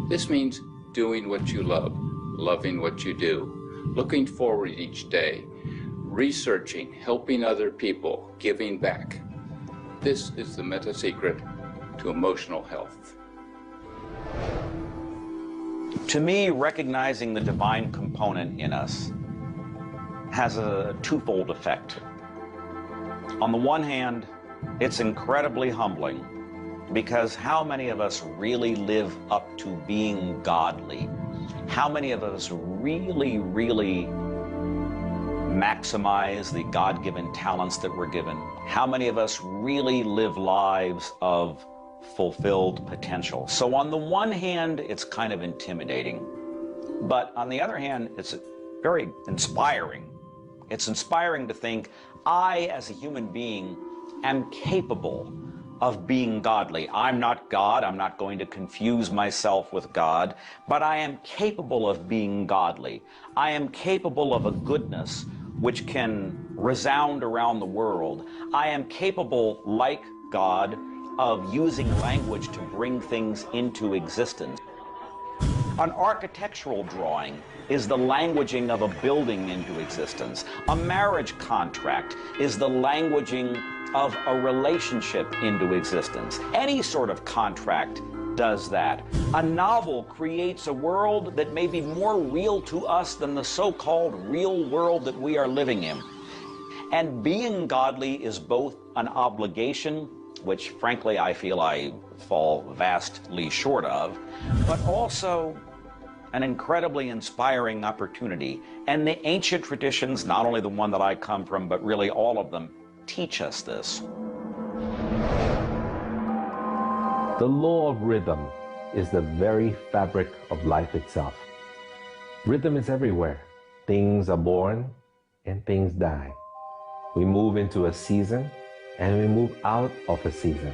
This means doing what you love, loving what you do, looking forward each day, researching, helping other people, giving back. This is the meta secret to emotional health. To me, recognizing the divine component in us has a twofold effect. On the one hand, it's incredibly humbling because how many of us really live up to being godly? How many of us really maximize the God-given talents that we're given? How many of us really live lives of fulfilled potential? So on the one hand, it's kind of intimidating, but on the other hand, it's very inspiring. It's inspiring to think, I, as a human being, am capable of being godly. I'm not God. I'm not going to confuse myself with God, but I am capable of being godly. I am capable of a goodness which can resound around the world. I am capable, like God, of using language to bring things into existence. An architectural drawing is the languaging of a building into existence. A marriage contract is the languaging of a relationship into existence. Any sort of contract does that. A novel creates a world that may be more real to us than the so-called real world that we are living in. And being godly is both an obligation, which frankly I feel I fall vastly short of, but also an incredibly inspiring opportunity. And the ancient traditions, not only the one that I come from, but really all of them, teach us this. The law of rhythm is the very fabric of life itself. Rhythm is everywhere. Things are born and things die. We move into a season and we move out of a season.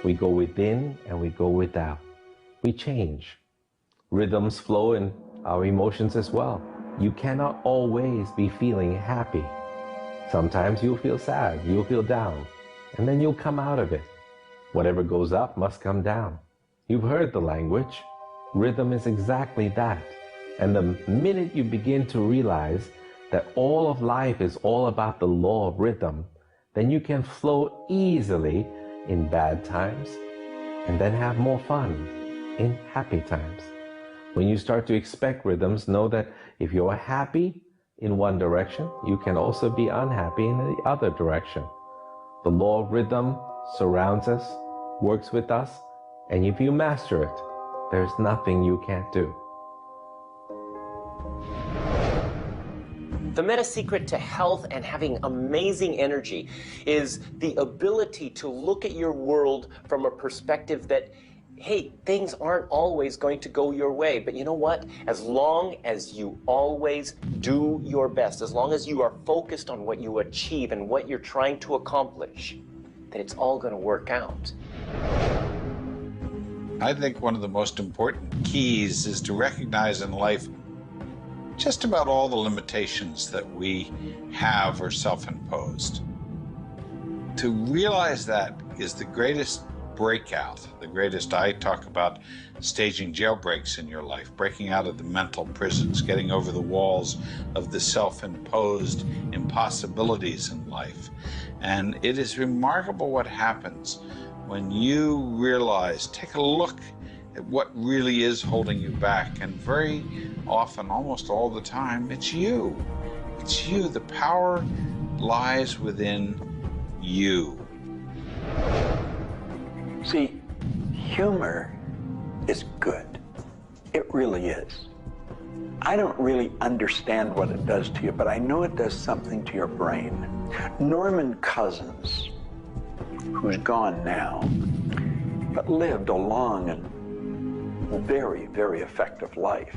We go within and we go without. We change. Rhythms flow in our emotions as well. You cannot always be feeling happy. Sometimes you'll feel sad, you'll feel down, and then you'll come out of it. Whatever goes up must come down. You've heard the language. Rhythm is exactly that. And the minute you begin to realize that all of life is all about the law of rhythm, then you can flow easily in bad times and then have more fun in happy times. When you start to expect rhythms, know that if you're happy in one direction, you can also be unhappy in the other direction. The law of rhythm surrounds us, works with us, and if you master it, there's nothing you can't do. The meta secret to health and having amazing energy is the ability to look at your world from a perspective that, hey, things aren't always going to go your way, but you know what? As long as you always do your best, as long as you are focused on what you achieve and what you're trying to accomplish, then it's all going to work out. I think one of the most important keys is to recognize in life just about all the limitations that we have are self-imposed. To realize that is the greatest breakout, the greatest. I talk about staging jailbreaks in your life, breaking out of the mental prisons, getting over the walls of the self-imposed impossibilities in life. And it is remarkable what happens when you realize, take a look at what really is holding you back. And very often, almost all the time, it's you. It's you. The power lies within you. See, humor is good. It really is. I don't really understand what it does to you, but I know it does something to your brain. Norman Cousins, who's gone now, but lived a long and very, very effective life.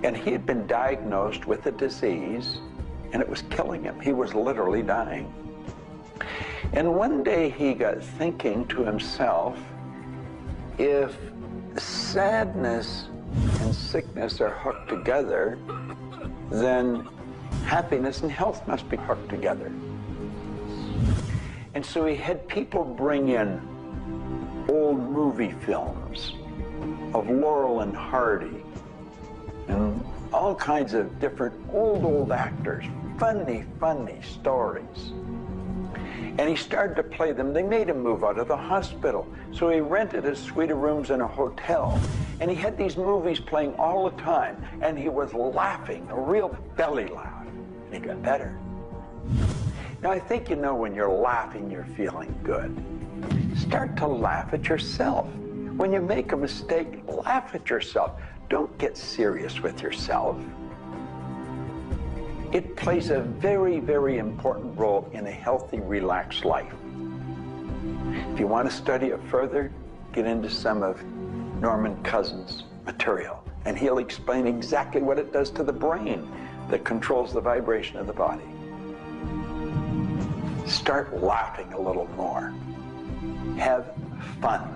And he had been diagnosed with a disease, and it was killing him. He was literally dying. And one day he got thinking to himself, if sadness and sickness are hooked together, then happiness and health must be hooked together. And so he had people bring in old movie films of Laurel and Hardy and all kinds of different old actors, funny stories. And he started to play them. They made him move out of the hospital. So he rented a suite of rooms in a hotel. And he had these movies playing all the time. And he was laughing, a real belly laugh. And he got better. Now, I think you know when you're laughing, you're feeling good. Start to laugh at yourself. When you make a mistake, laugh at yourself. Don't get serious with yourself. It plays a very, very important role in a healthy, relaxed life. If you want to study it further, get into some of Norman Cousins' material, and he'll explain exactly what it does to the brain that controls the vibration of the body. Start laughing a little more. Have fun.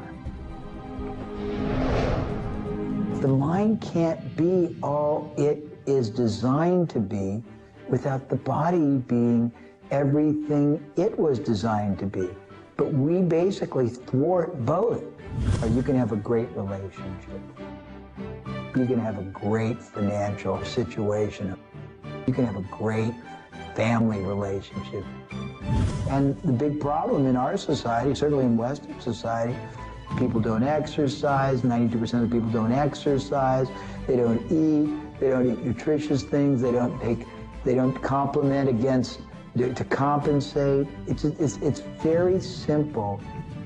The mind can't be all it is designed to be without the body being everything it was designed to be. But we basically thwart both. Or you can have a great relationship. You can have a great financial situation. You can have a great family relationship. And the big problem in our society, certainly in Western society, people don't exercise, 92% of people don't exercise, they don't eat nutritious things, they don't complement to compensate. It's very simple.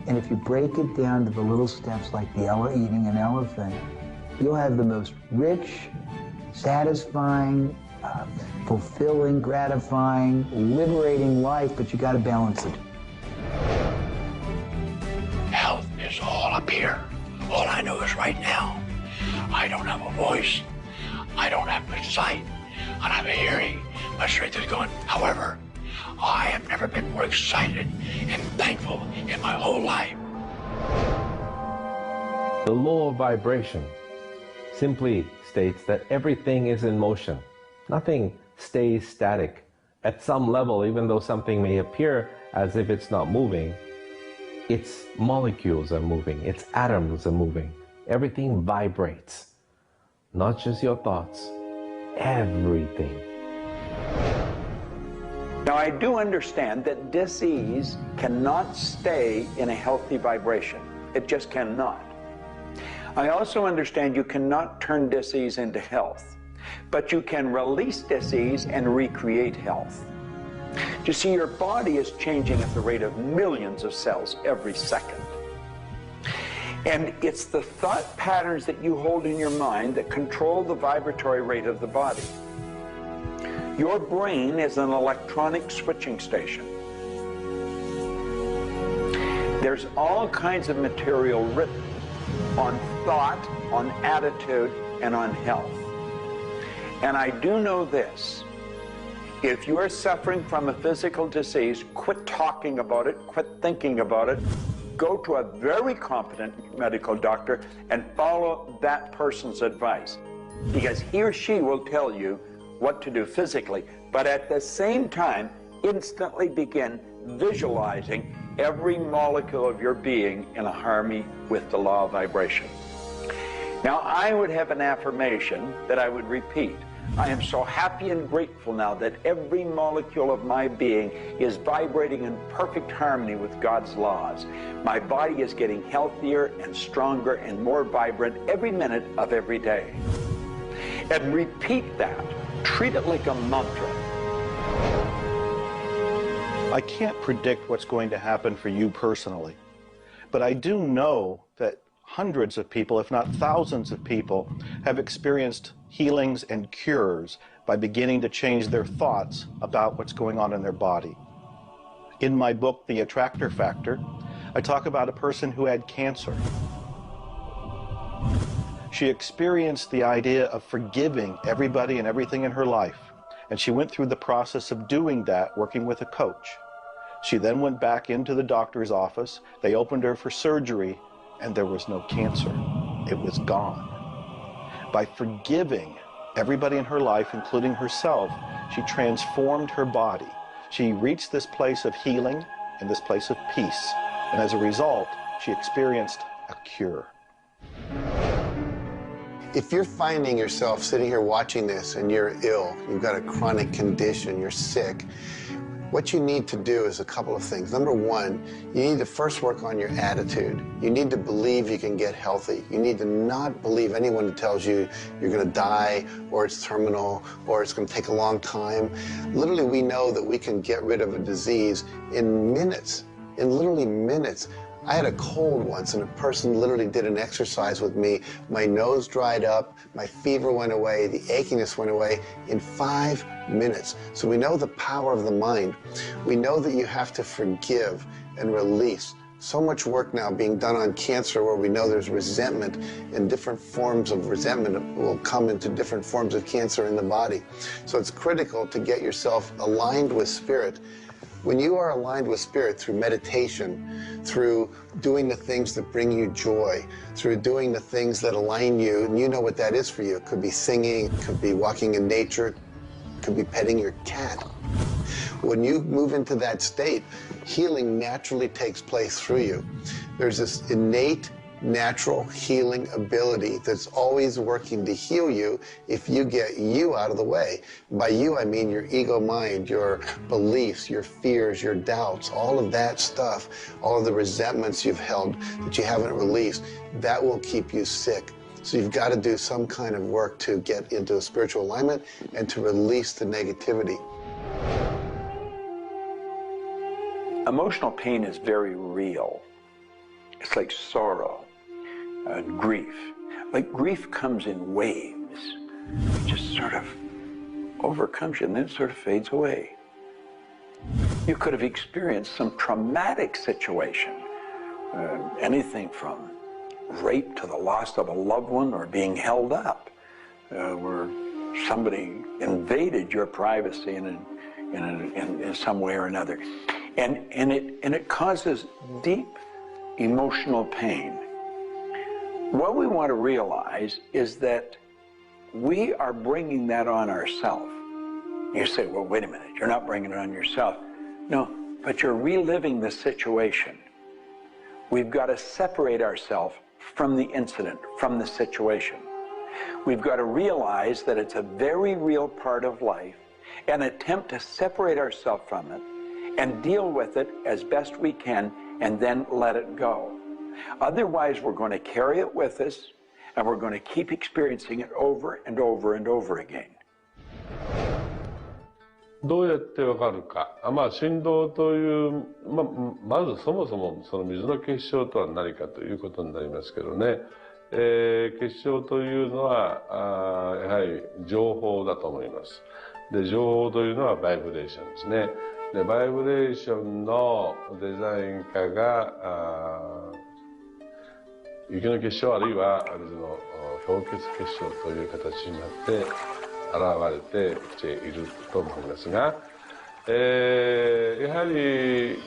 And if you break it down to the little steps like eating an elephant, you'll have the most rich, satisfying, fulfilling, gratifying, liberating life, but you got to balance it. Health is all up here. All I know is right now, I don't have a voice, I don't have good sight, I don't have a hearing. My strength is gone. However, I have never been more excited and thankful in my whole life. The law of vibration simply states that everything is in motion. Nothing stays static. At some level, even though something may appear as if it's not moving, its molecules are moving, its atoms are moving. Everything vibrates. Not just your thoughts, everything. Now, I do understand that disease cannot stay in a healthy vibration. It just cannot. I also understand you cannot turn disease into health, but you can release disease and recreate health. You see, your body is changing at the rate of millions of cells every second. And it's the thought patterns that you hold in your mind that control the vibratory rate of the body. Your brain is an electronic switching station. There's all kinds of material written on thought, on attitude, and on health. And I do know this. If you are suffering from a physical disease, quit talking about it, quit thinking about it. Go to a very competent medical doctor and follow that person's advice, because he or she will tell you what to do physically, but at the same time, instantly begin visualizing every molecule of your being in a harmony with the law of vibration. Now, I would have an affirmation that I would repeat. I am so happy and grateful now that every molecule of my being is vibrating in perfect harmony with God's laws. My body is getting healthier and stronger and more vibrant every minute of every day. And repeat that. Treat it like a mantra. I can't predict what's going to happen for you personally, but I do know that hundreds of people, if not thousands of people, have experienced healings and cures by beginning to change their thoughts about what's going on in their body. In my book, The Attractor Factor, I talk about a person who had cancer. She experienced the idea of forgiving everybody and everything in her life, and she went through the process of doing that, working with a coach. She then went back into the doctor's office. They opened her for surgery, and there was no cancer. It was gone. By forgiving everybody in her life, including herself, she transformed her body. She reached this place of healing and this place of peace. And as a result, she experienced a cure. If you're finding yourself sitting here watching this and you're ill, you've got a chronic condition, you're sick, what you need to do is a couple of things. Number one, you need to first work on your attitude. You need to believe you can get healthy. You need to not believe anyone who tells you you're going to die, or it's terminal, or it's going to take a long time. Literally, we know that we can get rid of a disease in minutes, in literally minutes. I had a cold once, and a person literally did an exercise with me. My nose dried up, my fever went away, the achiness went away in 5 minutes. So we know the power of the mind. We know that you have to forgive and release. So much work now being done on cancer, where we know there's resentment, and different forms of resentment will come into different forms of cancer in the body. So it's critical to get yourself aligned with spirit. When you are aligned with spirit through meditation, through doing the things that bring you joy, through doing the things that align you, and you know what that is for you. It could be singing, it could be walking in nature, it could be petting your cat. When you move into that state, healing naturally takes place through you. There's this innate, natural healing ability that's always working to heal you if you get you out of the way. By you, I mean your ego mind, your beliefs, your fears, your doubts, all of that stuff, all of the resentments you've held that you haven't released, that will keep you sick. So you've got to do some kind of work to get into a spiritual alignment and to release the negativity. Emotional pain is very real. It's like sorrow and grief. Like grief comes in waves. It just sort of overcomes you and then it sort of fades away. You could have experienced some traumatic situation, anything from rape to the loss of a loved one or being held up, where somebody invaded your privacy in some way or another. And it causes deep emotional pain. What we want to realize is that we are bringing that on ourselves. You say, well, wait a minute, you're not bringing it on yourself. No, but you're reliving the situation. We've got to separate ourselves from the incident, from the situation. We've got to realize that it's a very real part of life and attempt to separate ourselves from it and deal with it as best we can and then let it go. Otherwise, we're going to carry it with us and we're going to keep experiencing it over and over and over again. どうやってわかるか。振動という、まずそもそもその水の結晶とは何かということになりますけどね。結晶というのはやはり情報だと思います。で、情報というのはバイブレーションですね。で、バイブレーションのデザイン家が雪の結晶あるいは水の氷結結晶という形になって現れてきていると思いますが、やはり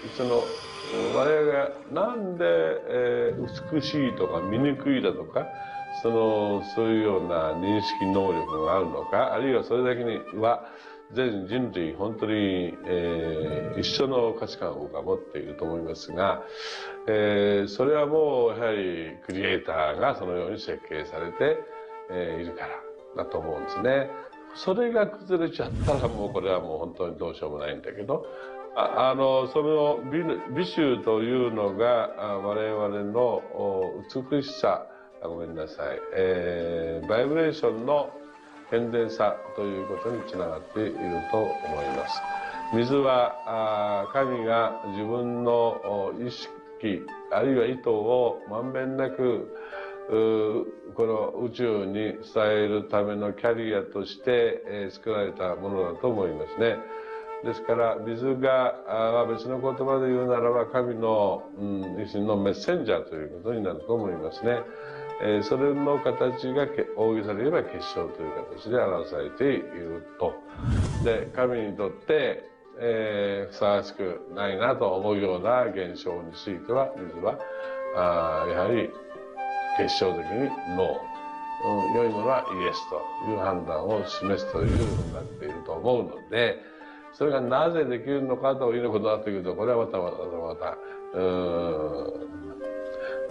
我々がなんで、美しいとか醜いだとかそういうような認識能力があるのか、あるいはそれだけには全人類本当に、一緒の価値観を僕は持っていると思いますが、それはもうやはりクリエイターがそのように設計されて、いるからだと思うんですね。それが崩れちゃったらもうこれはもう本当にどうしようもないんだけど、その美醜というのが我々の美しさ、ごめんなさい、バイブレーションの変電さということにつながっていると思います。水は神が自分の意機あるいは意図をまんべんなくこの宇宙に伝えるためのキャリアとして、作られたものだと思いますね。ですから水が別の言葉で言うならば神の、一種のメッセンジャーということになると思いますね。それの形が大げさに言えば結晶という形で表されていると。で神にとってふさわしくないなと思うような現象については水はやはり結晶的にノー、良いものはイエスという判断を示すというふうになっていると思うので、それがなぜできるのかということだというと、これはまた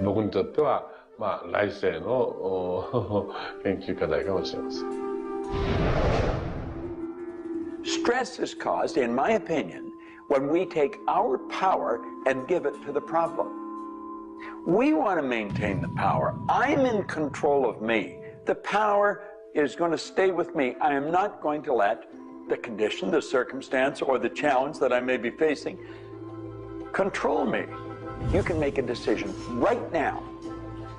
僕にとっては来世の研究課題かもしれません。Stress is caused, in my opinion, when we take our power and give it to the problem. We want to maintain the power. I'm in control of me. The power is going to stay with me. I am not going to let the condition, the circumstance, or the challenge that I may be facing control me. You can make a decision right now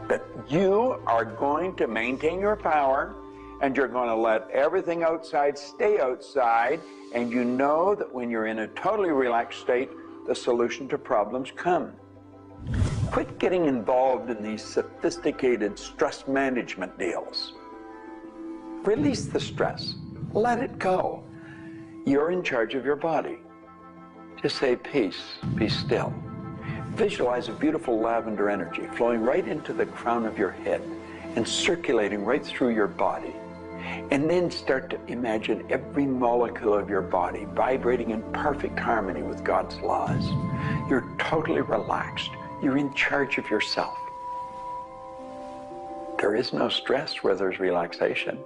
that you are going to maintain your power and you're going to let everything outside stay outside, and you know that when you're in a totally relaxed state, the solution to problems come. Quit getting involved in these sophisticated stress management deals. Release the stress. Let it go. You're in charge of your body. Just say peace, be still. Visualize a beautiful lavender energy flowing right into the crown of your head and circulating right through your body. And then start to imagine every molecule of your body vibrating in perfect harmony with God's laws. You're totally relaxed. You're in charge of yourself. There is no stress where there's relaxation.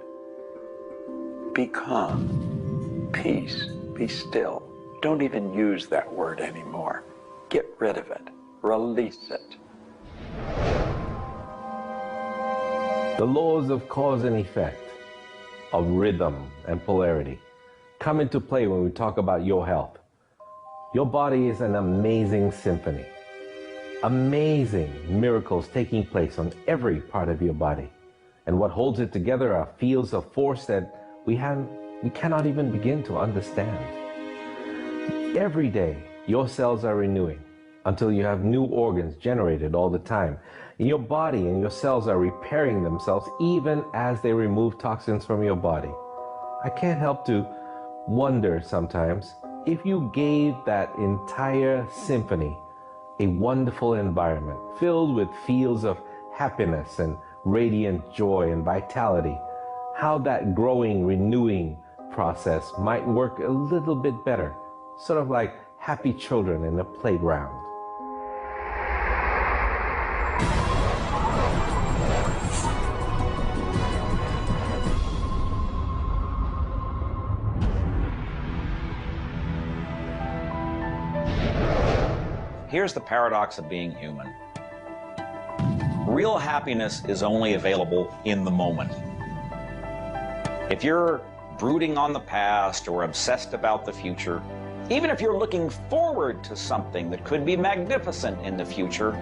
Be calm, peace, be still. Don't even use that word anymore. Get rid of it. Release it. The laws of cause and effect, of rhythm and polarity, come into play when we talk about your health. Your body is an amazing symphony. Amazing miracles taking place on every part of your body. And what holds it together are fields of force that we cannot even begin to understand. Every day, your cells are renewing until you have new organs generated all the time. Your body and your cells are repairing themselves even as they remove toxins from your body. I can't help to wonder sometimes if you gave that entire symphony a wonderful environment filled with fields of happiness and radiant joy and vitality, how that growing, renewing process might work a little bit better, sort of like happy children in a playground. Here's the paradox of being human. Real happiness is only available in the moment. If you're brooding on the past or obsessed about the future, even if you're looking forward to something that could be magnificent in the future,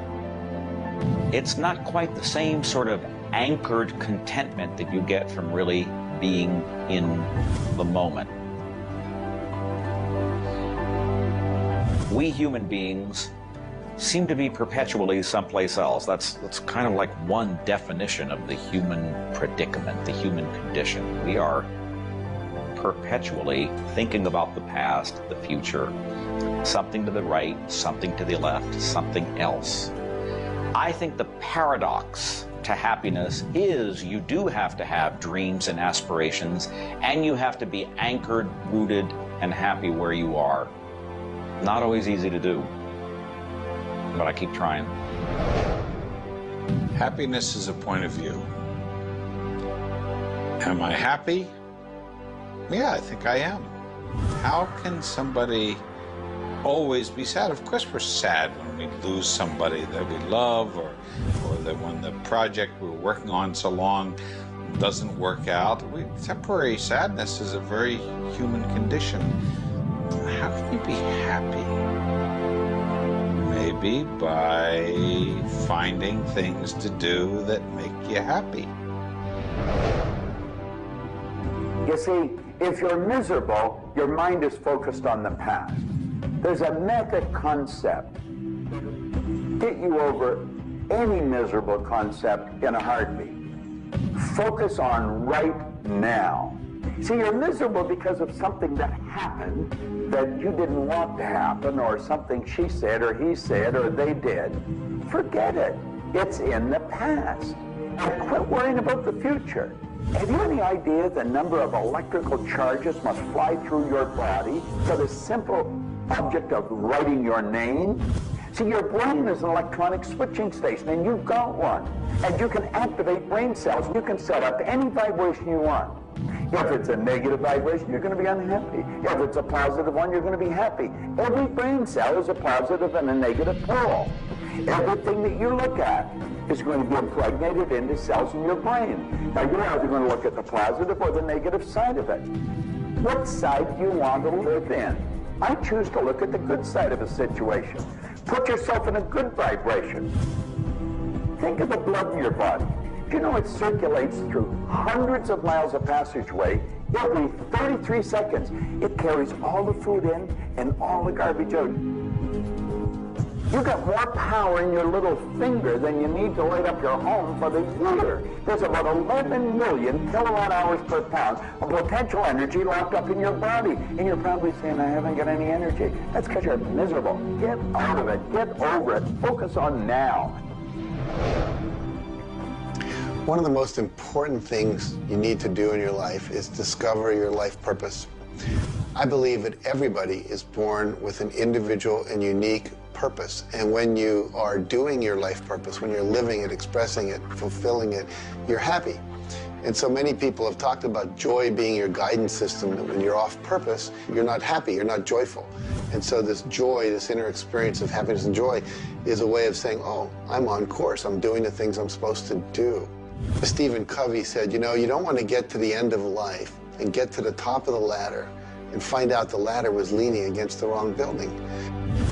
it's not quite the same sort of anchored contentment that you get from really being in the moment. We human beings seem to be perpetually someplace else. That's kind of like one definition of the human predicament, the human condition. We are perpetually thinking about the past, the future, something to the right, something to the left, something else. I think the paradox to happiness is you do have to have dreams and aspirations, and you have to be anchored, rooted, and happy where you are. Not always easy to do, but I keep trying. Happiness is a point of view. Am I happy? Yeah, I think I am. How can somebody always be sad? Of course we're sad when we lose somebody that we love, or that when the project we're working on so long doesn't work out. Temporary sadness is a very human condition. How can you be happy? maybe by finding things to do that make you happy. You see, if you're miserable, your mind is focused on the past. There's a method concept. Get you over any miserable concept in a heartbeat. Focus on right now. See, you're miserable because of something that happened that you didn't want to happen, or something she said or he said or they did. Forget it. It's in the past. And quit worrying about the future. Have you any idea the number of electrical charges must fly through your body for the simple object of writing your name? See, your brain is an electronic switching station, and you've got one. And you can activate brain cells. You can set up any vibration you want. If it's a negative vibration, you're going to be unhappy. If it's a positive one, you're going to be happy. Every brain cell is a positive and a negative pole. Everything that you look at is going to be impregnated into cells in your brain. Now, you're either going to look at the positive or the negative side of it. What side do you want to live in? I choose to look at the good side of a situation. Put yourself in a good vibration. Think of the blood in your body. Do you know it circulates through hundreds of miles of passageway every 33 seconds? It carries all the food in and all the garbage out. You got more power in your little finger than you need to light up your home for the year. There's about 11 million kilowatt hours per pound of potential energy locked up in your body. And you're probably saying, I haven't got any energy. That's because you're miserable. Get out of it. Get over it. Focus on now. One of the most important things you need to do in your life is discover your life purpose. I believe that everybody is born with an individual and unique purpose. And when you are doing your life purpose, when you're living it, expressing it, fulfilling it, you're happy. And so many people have talked about joy being your guidance system, that when you're off purpose, you're not happy, you're not joyful. And so this joy, this inner experience of happiness and joy is a way of saying, oh, I'm on course, I'm doing the things I'm supposed to do. Stephen Covey said, you know, you don't want to get to the end of life and get to the top of the ladder and find out the ladder was leaning against the wrong building.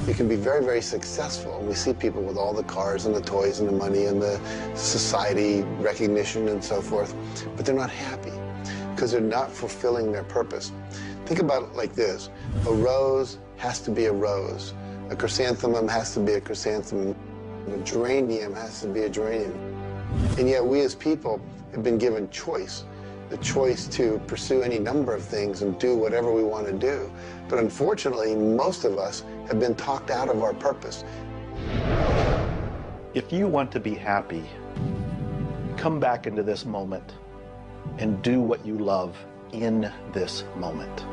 You can be very, very successful. We see people with all the cars and the toys and the money and the society recognition and so forth, but they're not happy because they're not fulfilling their purpose. Think about it like this. A rose has to be a rose. A chrysanthemum has to be a chrysanthemum. A geranium has to be a geranium. And yet we as people have been given choice. The choice to pursue any number of things and do whatever we want to do. But unfortunately, most of us have been talked out of our purpose. If you want to be happy, come back into this moment and do what you love in this moment.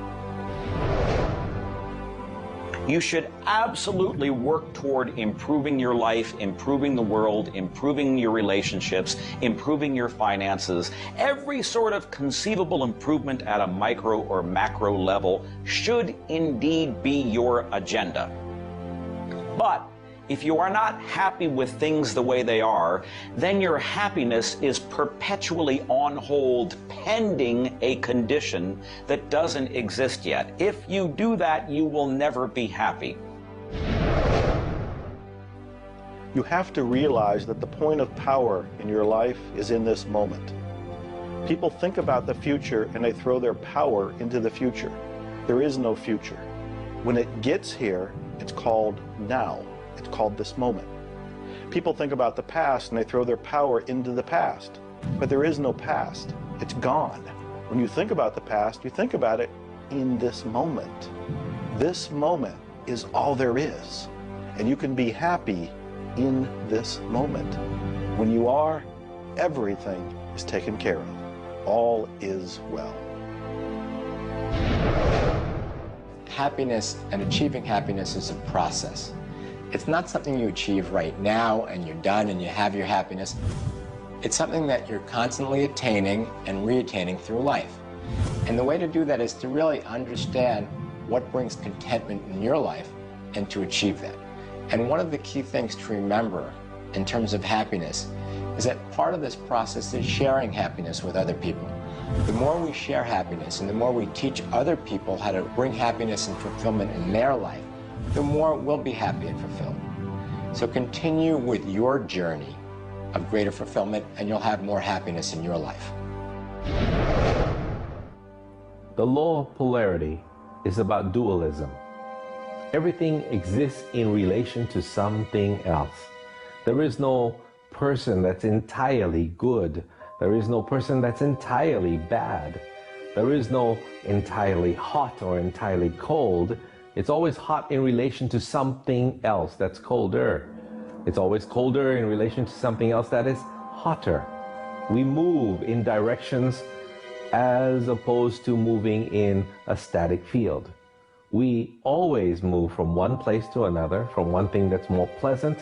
You should absolutely work toward improving your life, improving the world, improving your relationships, improving your finances. Every sort of conceivable improvement at a micro or macro level should indeed be your agenda. But if you are not happy with things the way they are, then your happiness is perpetually on hold pending a condition that doesn't exist yet. If you do that, you will never be happy. You have to realize that the point of power in your life is in this moment. People think about the future and they throw their power into the future. There is no future. When it gets here, it's called now. It's called this moment. People think about the past and they throw their power into the past. But there is no past. It's gone. When you think about the past, you think about it in this moment. This moment is all there is. And you can be happy in this moment. When you are, everything is taken care of. All is well. Happiness and achieving happiness is a process. It's not something you achieve right now and you're done and you have your happiness. It's something that you're constantly attaining and reattaining through life. And the way to do that is to really understand what brings contentment in your life and to achieve that. And one of the key things to remember in terms of happiness is that part of this process is sharing happiness with other people. The more we share happiness and the more we teach other people how to bring happiness and fulfillment in their life, the more we'll be happy and fulfilled. So continue with your journey of greater fulfillment, and you'll have more happiness in your life. The law of polarity is about dualism. Everything exists in relation to something else. There is no person that's entirely good. There is no person that's entirely bad. There is no entirely hot or entirely cold. It's always hot in relation to something else that's colder. It's always colder in relation to something else that is hotter. We move in directions as opposed to moving in a static field. We always move from one place to another, from one thing that's more pleasant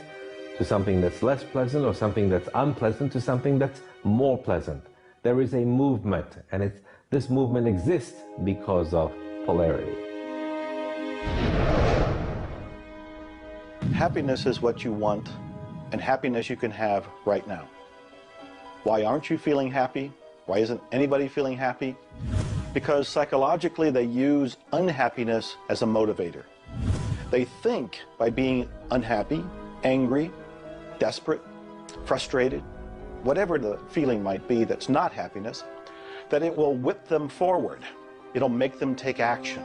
to something that's less pleasant, or something that's unpleasant to something that's more pleasant. There is a movement, and this movement exists because of polarity. Happiness is what you want, and happiness you can have right now. Why aren't you feeling happy? Why isn't anybody feeling happy? Because psychologically they use unhappiness as a motivator. They think by being unhappy, angry, desperate, frustrated, whatever the feeling might be that's not happiness, that it will whip them forward. It'll make them take action.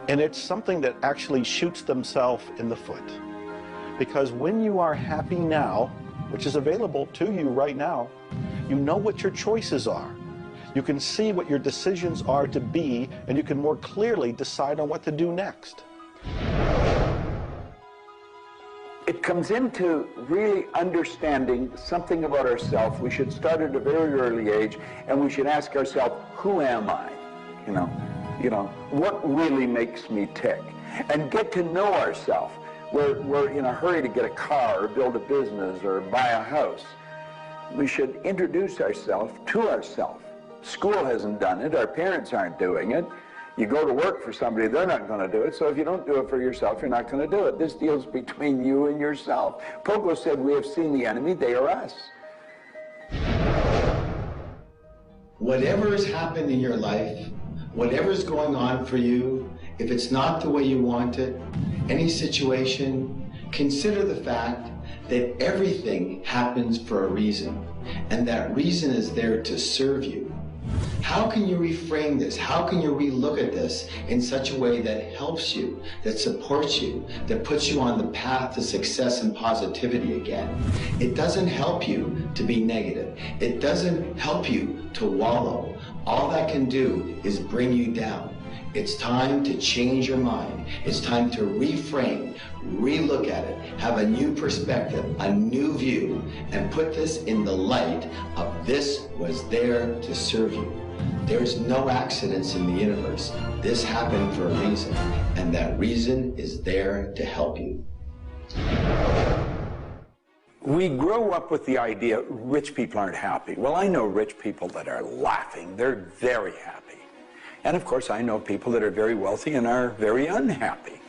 And it's something that actually shoots themselves in the foot. Because when you are happy now, which is available to you right now, you know what your choices are. You can see what your decisions are to be, and you can more clearly decide on what to do next. It comes into really understanding something about ourselves. We should start at a very early age, and we should ask ourselves, who am I? You know, what really makes me tick? And get to know ourselves. We're in a hurry to get a car or build a business or buy a house. We should introduce ourselves to ourselves. School hasn't done it. Our parents aren't doing it. You go to work for somebody, they're not going to do it. So if you don't do it for yourself, you're not going to do it. This deals between you and yourself. Pogo said, we have seen the enemy, they are us. Whatever has happened in your life, whatever's going on for you, if it's not the way you want it, any situation, consider the fact that everything happens for a reason, and that reason is there to serve you. How can you reframe this? How can you relook at this in such a way that helps you, that supports you, that puts you on the path to success and positivity again? It doesn't help you to be negative. It doesn't help you to wallow. All that can do is bring you down. It's time to change your mind. It's time to reframe, relook at it, have a new perspective, a new view, and put this in the light of this was there to serve you. There's no accidents in the universe. This happened for a reason, and that reason is there to help you. We grow up with the idea rich people aren't happy. Well, I know rich people that are laughing. They're very happy. And of course, I know people that are very wealthy and are very unhappy.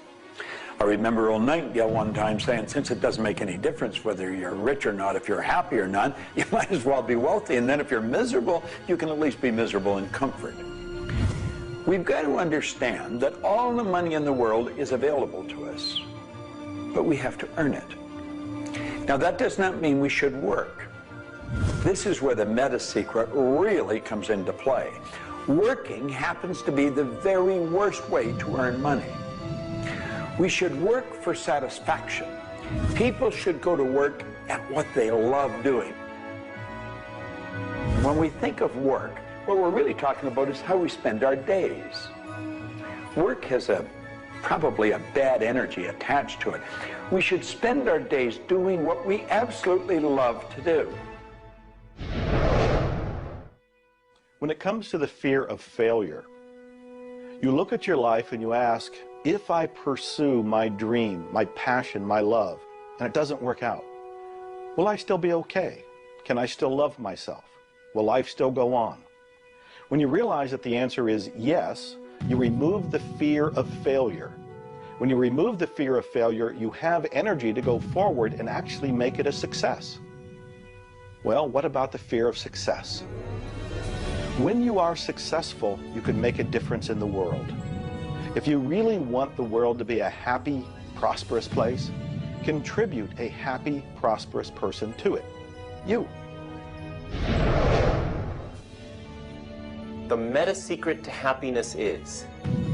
I remember Earl Nightingale one time saying, since it doesn't make any difference whether you're rich or not, if you're happy or not, you might as well be wealthy. And then if you're miserable, you can at least be miserable in comfort. We've got to understand that all the money in the world is available to us, but we have to earn it. Now, that does not mean we should work. This is where the meta secret really comes into play. Working happens to be the very worst way to earn money. We should work for satisfaction. People should go to work at what they love doing. When we think of work, what we're really talking about is how we spend our days. Work has probably a bad energy attached to it. We should spend our days doing what we absolutely love to do. When it comes to the fear of failure, you look at your life and you ask, if I pursue my dream, my passion, my love, and it doesn't work out, will I still be okay? Can I still love myself? Will life still go on? When you realize that the answer is yes, you remove the fear of failure. When you remove the fear of failure, you have energy to go forward and actually make it a success. Well, what about the fear of success? When you are successful, you can make a difference in the world. If you really want the world to be a happy, prosperous place, Contribute a happy, prosperous person to it. You. The meta secret to happiness is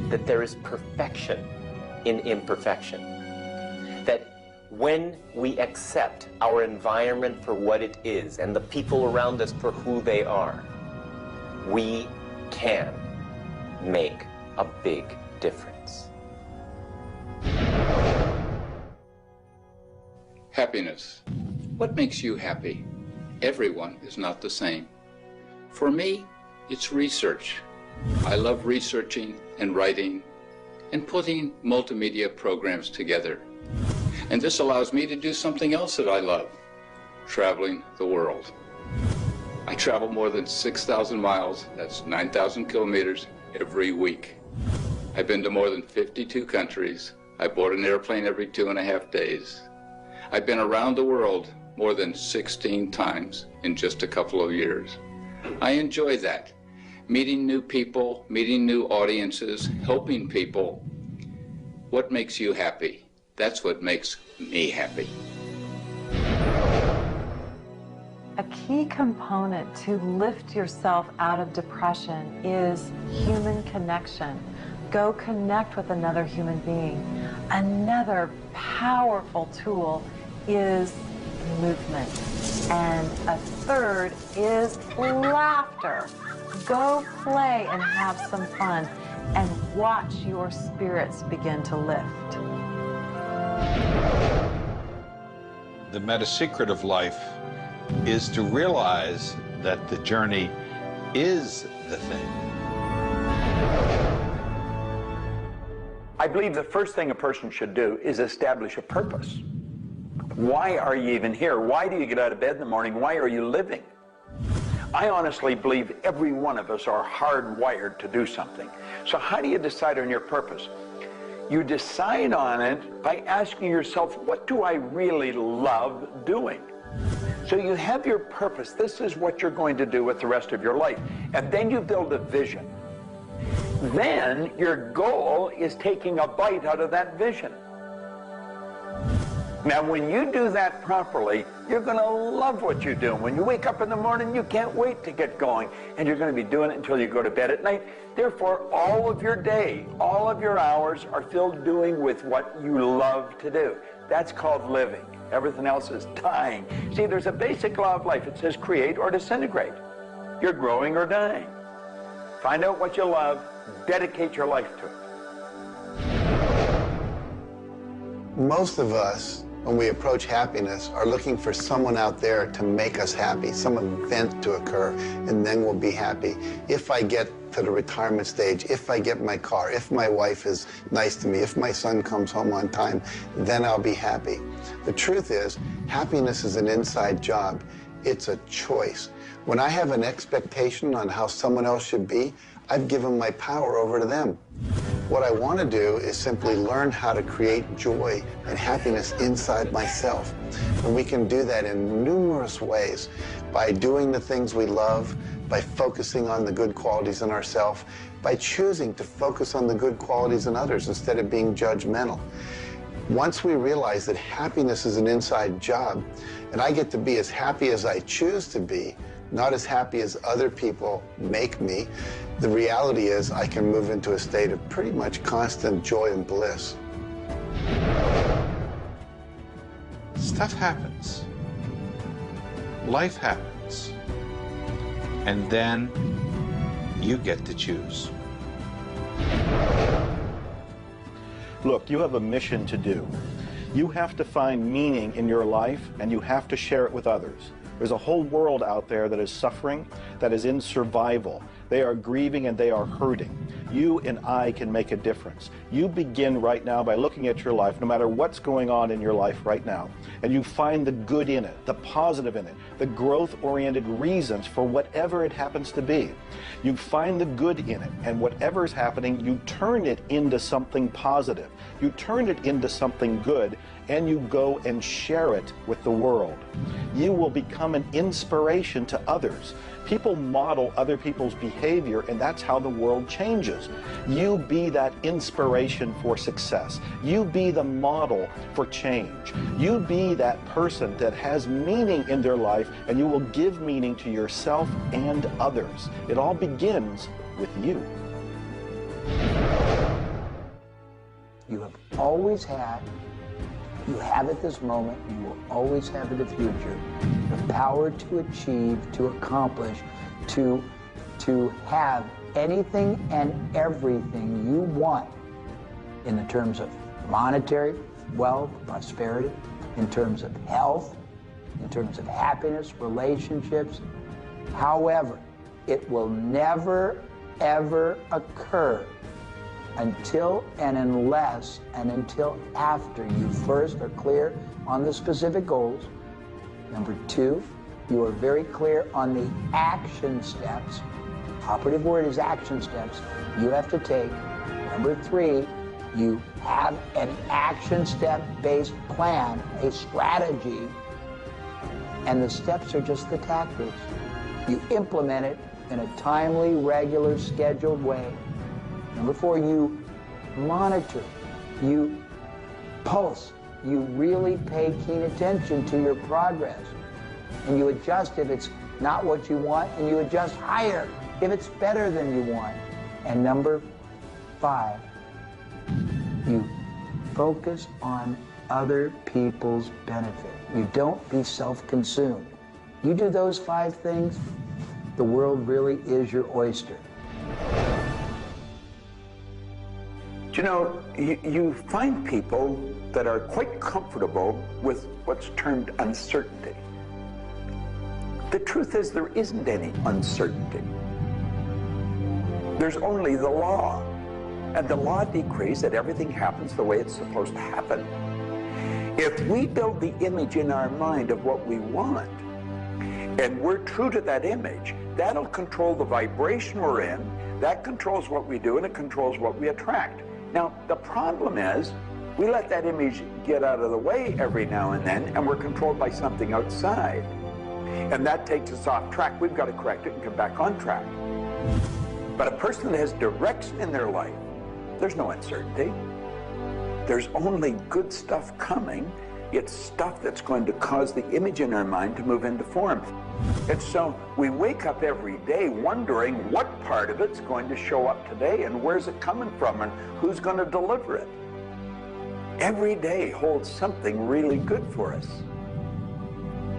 that there is perfection in imperfection. That when we accept our environment for what it is and the people around us for who they are, we can make a big difference. Happiness. What makes you happy? Everyone is not the same. For me, it's research. I love researching and writing and putting multimedia programs together. And this allows me to do something else that I love, traveling the world. I travel more than 6,000 miles, that's 9,000 kilometers, every week. I've been to more than 52 countries. I board an airplane every 2.5 days. I've been around the world more than 16 times in just a couple of years. I enjoy that. Meeting new people, meeting new audiences, helping people. What makes you happy? That's what makes me happy. A key component to lift yourself out of depression is human connection. Go connect with another human being. Another powerful tool is movement. And a third is laughter. Go play and have some fun and watch your spirits begin to lift. The meta secret of life is to realize that the journey is the thing. I believe the first thing a person should do is establish a purpose. Why are you even here? Why do you get out of bed in the morning? Why are you living? I honestly believe every one of us are hardwired to do something. So how do you decide on your purpose? You decide on it by asking yourself, what do I really love doing? So you have your purpose. This is what you're going to do with the rest of your life. And then you build a vision. Then your goal is taking a bite out of that vision. Now, when you do that properly, you're going to love what you do. When you wake up in the morning, you can't wait to get going, and you're going to be doing it until you go to bed at night. Therefore, all of your day, all of your hours are filled doing with what you love to do. That's called living. Everything else is dying. See, there's a basic law of life. It says create or disintegrate. You're growing or dying. Find out what you love, dedicate your life to it. Most of us, when we approach happiness, are looking for someone out there to make us happy, some event to occur, and then we'll be happy. If I get to the retirement stage, if I get my car, if my wife is nice to me, if my son comes home on time, then I'll be happy. The truth is, happiness is an inside job. It's a choice. When I have an expectation on how someone else should be, I've given my power over to them. What I want to do is simply learn how to create joy and happiness inside myself. And we can do that in numerous ways, by doing the things we love, by focusing on the good qualities in ourselves, by choosing to focus on the good qualities in others instead of being judgmental. Once we realize that happiness is an inside job, and I get to be as happy as I choose to be, not as happy as other people make me, the reality is I can move into a state of pretty much constant joy and bliss. Stuff happens. Life happens. And then you get to choose. Look, you have a mission to do. You have to find meaning in your life, and you have to share it with others. There's a whole world out there that is suffering, that is in survival. They are grieving and they are hurting. You and I can make a difference. You begin right now by looking at your life, no matter what's going on in your life right now, and you find the good in it, the positive in it, the growth-oriented reasons for whatever it happens to be. You find the good in it, and whatever is happening, you turn it into something positive. You turn it into something good, and you go and share it with the world. You will become an inspiration to others. People model other people's behavior, and that's how the world changes. You be that inspiration for success. You be the model for change. You be that person that has meaning in their life, and you will give meaning to yourself and others. It all begins with you. You have always had, you have at this moment, you will always have in the future, the power to achieve, to accomplish, to have anything and everything you want in the terms of monetary, wealth, prosperity, in terms of health, in terms of happiness, relationships. However, it will never, ever occur until and unless and until after you first are clear on the specific goals. Number two, you are very clear on the action steps. Operative word is action steps you have to take. Number three, you have an action step-based plan, a strategy, and the steps are just the tactics. You implement it in a timely, regular, scheduled way. Number four, you monitor, you pulse, you really pay keen attention to your progress. And you adjust if it's not what you want, and you adjust higher if it's better than you want. And number five, you focus on other people's benefit. You don't be self-consumed. You do those five things, the world really is your oyster. Do you know, you find people that are quite comfortable with what's termed uncertainty. The truth is there isn't any uncertainty. There's only the law. And the law decrees that everything happens the way it's supposed to happen. If we build the image in our mind of what we want, and we're true to that image, that'll control the vibration we're in, that controls what we do, and it controls what we attract. Now, the problem is, we let that image get out of the way every now and then, and we're controlled by something outside. And that takes us off track. We've got to correct it and come back on track. But a person that has direction in their life, there's no uncertainty. There's only good stuff coming. It's stuff that's going to cause the image in our mind to move into form. And so we wake up every day wondering what part of it's going to show up today and where's it coming from and who's going to deliver it. Every day holds something really good for us.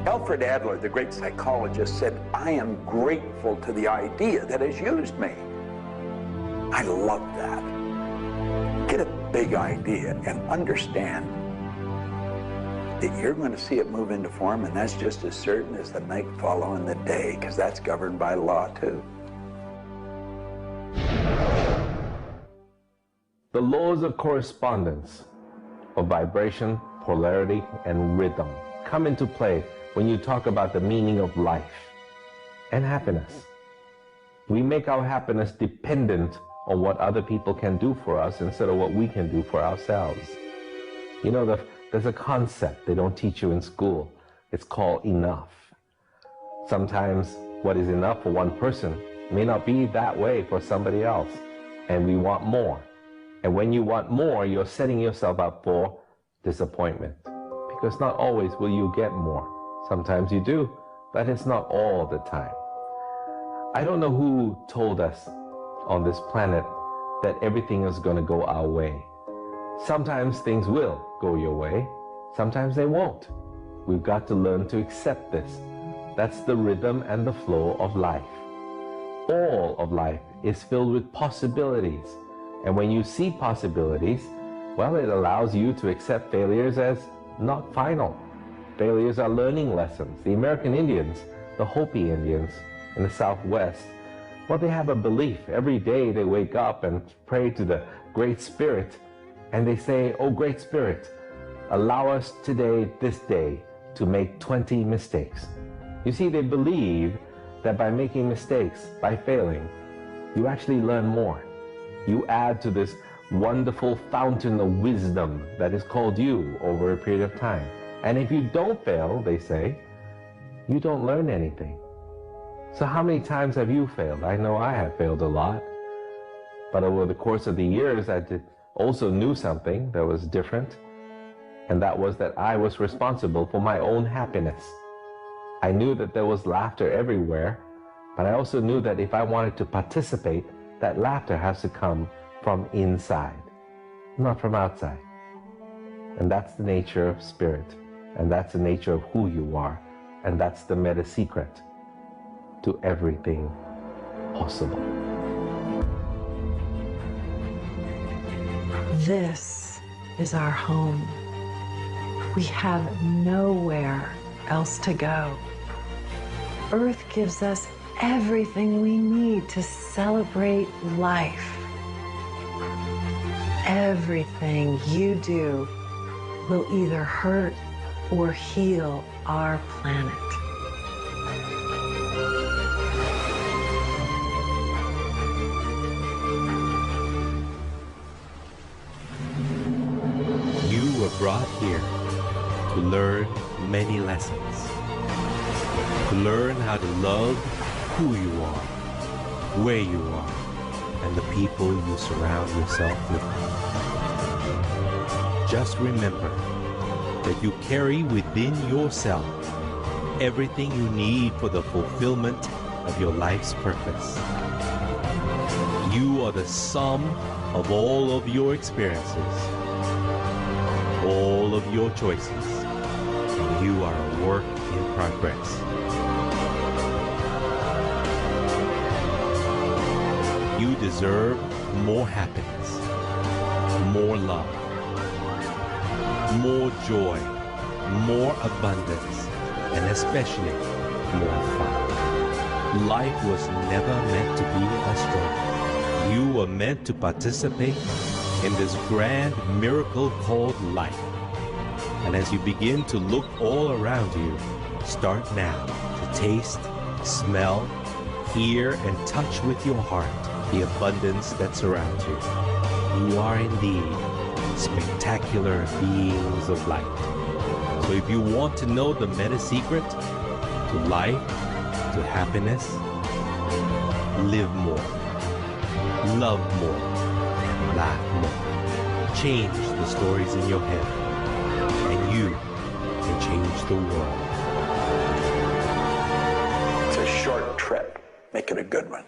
Alfred Adler, the great psychologist, said, "I am grateful to the idea that has used me." I love that. Get a big idea and understand that you're going to see it move into form, and that's just as certain as the night following the day, because that's governed by law too. The laws of correspondence, of vibration, polarity, and rhythm come into play when you talk about the meaning of life and happiness. We make our happiness dependent on what other people can do for us instead of what we can do for ourselves. You know, there's a concept they don't teach you in school. It's called enough. Sometimes what is enough for one person may not be that way for somebody else, and we want more. And when you want more, you're setting yourself up for disappointment, because not always will you get more. Sometimes you do, but it's not all the time. I don't know who told us on this planet that everything is going to go our way. Sometimes things will go your way, sometimes they won't. We've got to learn to accept this. That's the rhythm and the flow of life. All of life is filled with possibilities. And when you see possibilities, well, it allows you to accept failures as not final. Failures are learning lessons. The American Indians, the Hopi Indians in the Southwest, well, they have a belief. Every day they wake up and pray to the Great Spirit, and they say, "Oh, Great Spirit, allow us today, this day, to make 20 mistakes." You see, they believe that by making mistakes, by failing, you actually learn more. You add to this wonderful fountain of wisdom that is called you over a period of time. And if you don't fail, they say, you don't learn anything. So how many times have you failed? I know I have failed a lot. But over the course of the years, I also knew something that was different. And that was that I was responsible for my own happiness. I knew that there was laughter everywhere, but I also knew that if I wanted to participate, that laughter has to come from inside, not from outside. And that's the nature of spirit, and that's the nature of who you are, and that's the meta secret to everything possible. This is our home. We have nowhere else to go. Earth gives us everything we need to celebrate life. Everything you do will either hurt or heal our planet. You were brought here to learn many lessons, to learn how to love who you are, where you are, and the people you surround yourself with. Just remember that you carry within yourself everything you need for the fulfillment of your life's purpose. You are the sum of all of your experiences, all of your choices, and you are a work in progress. You deserve more happiness, more love, more joy, more abundance, and especially more fun. Life was never meant to be a struggle. You were meant to participate in this grand miracle called life. And as you begin to look all around you, start now to taste, smell, hear, and touch with your heart the abundance that surrounds you. You are indeed spectacular beings of light. So if you want to know the meta secret to life, to happiness, live more, love more, laugh more. Change the stories in your head, and you can change the world. It's a short trip. Make it a good one.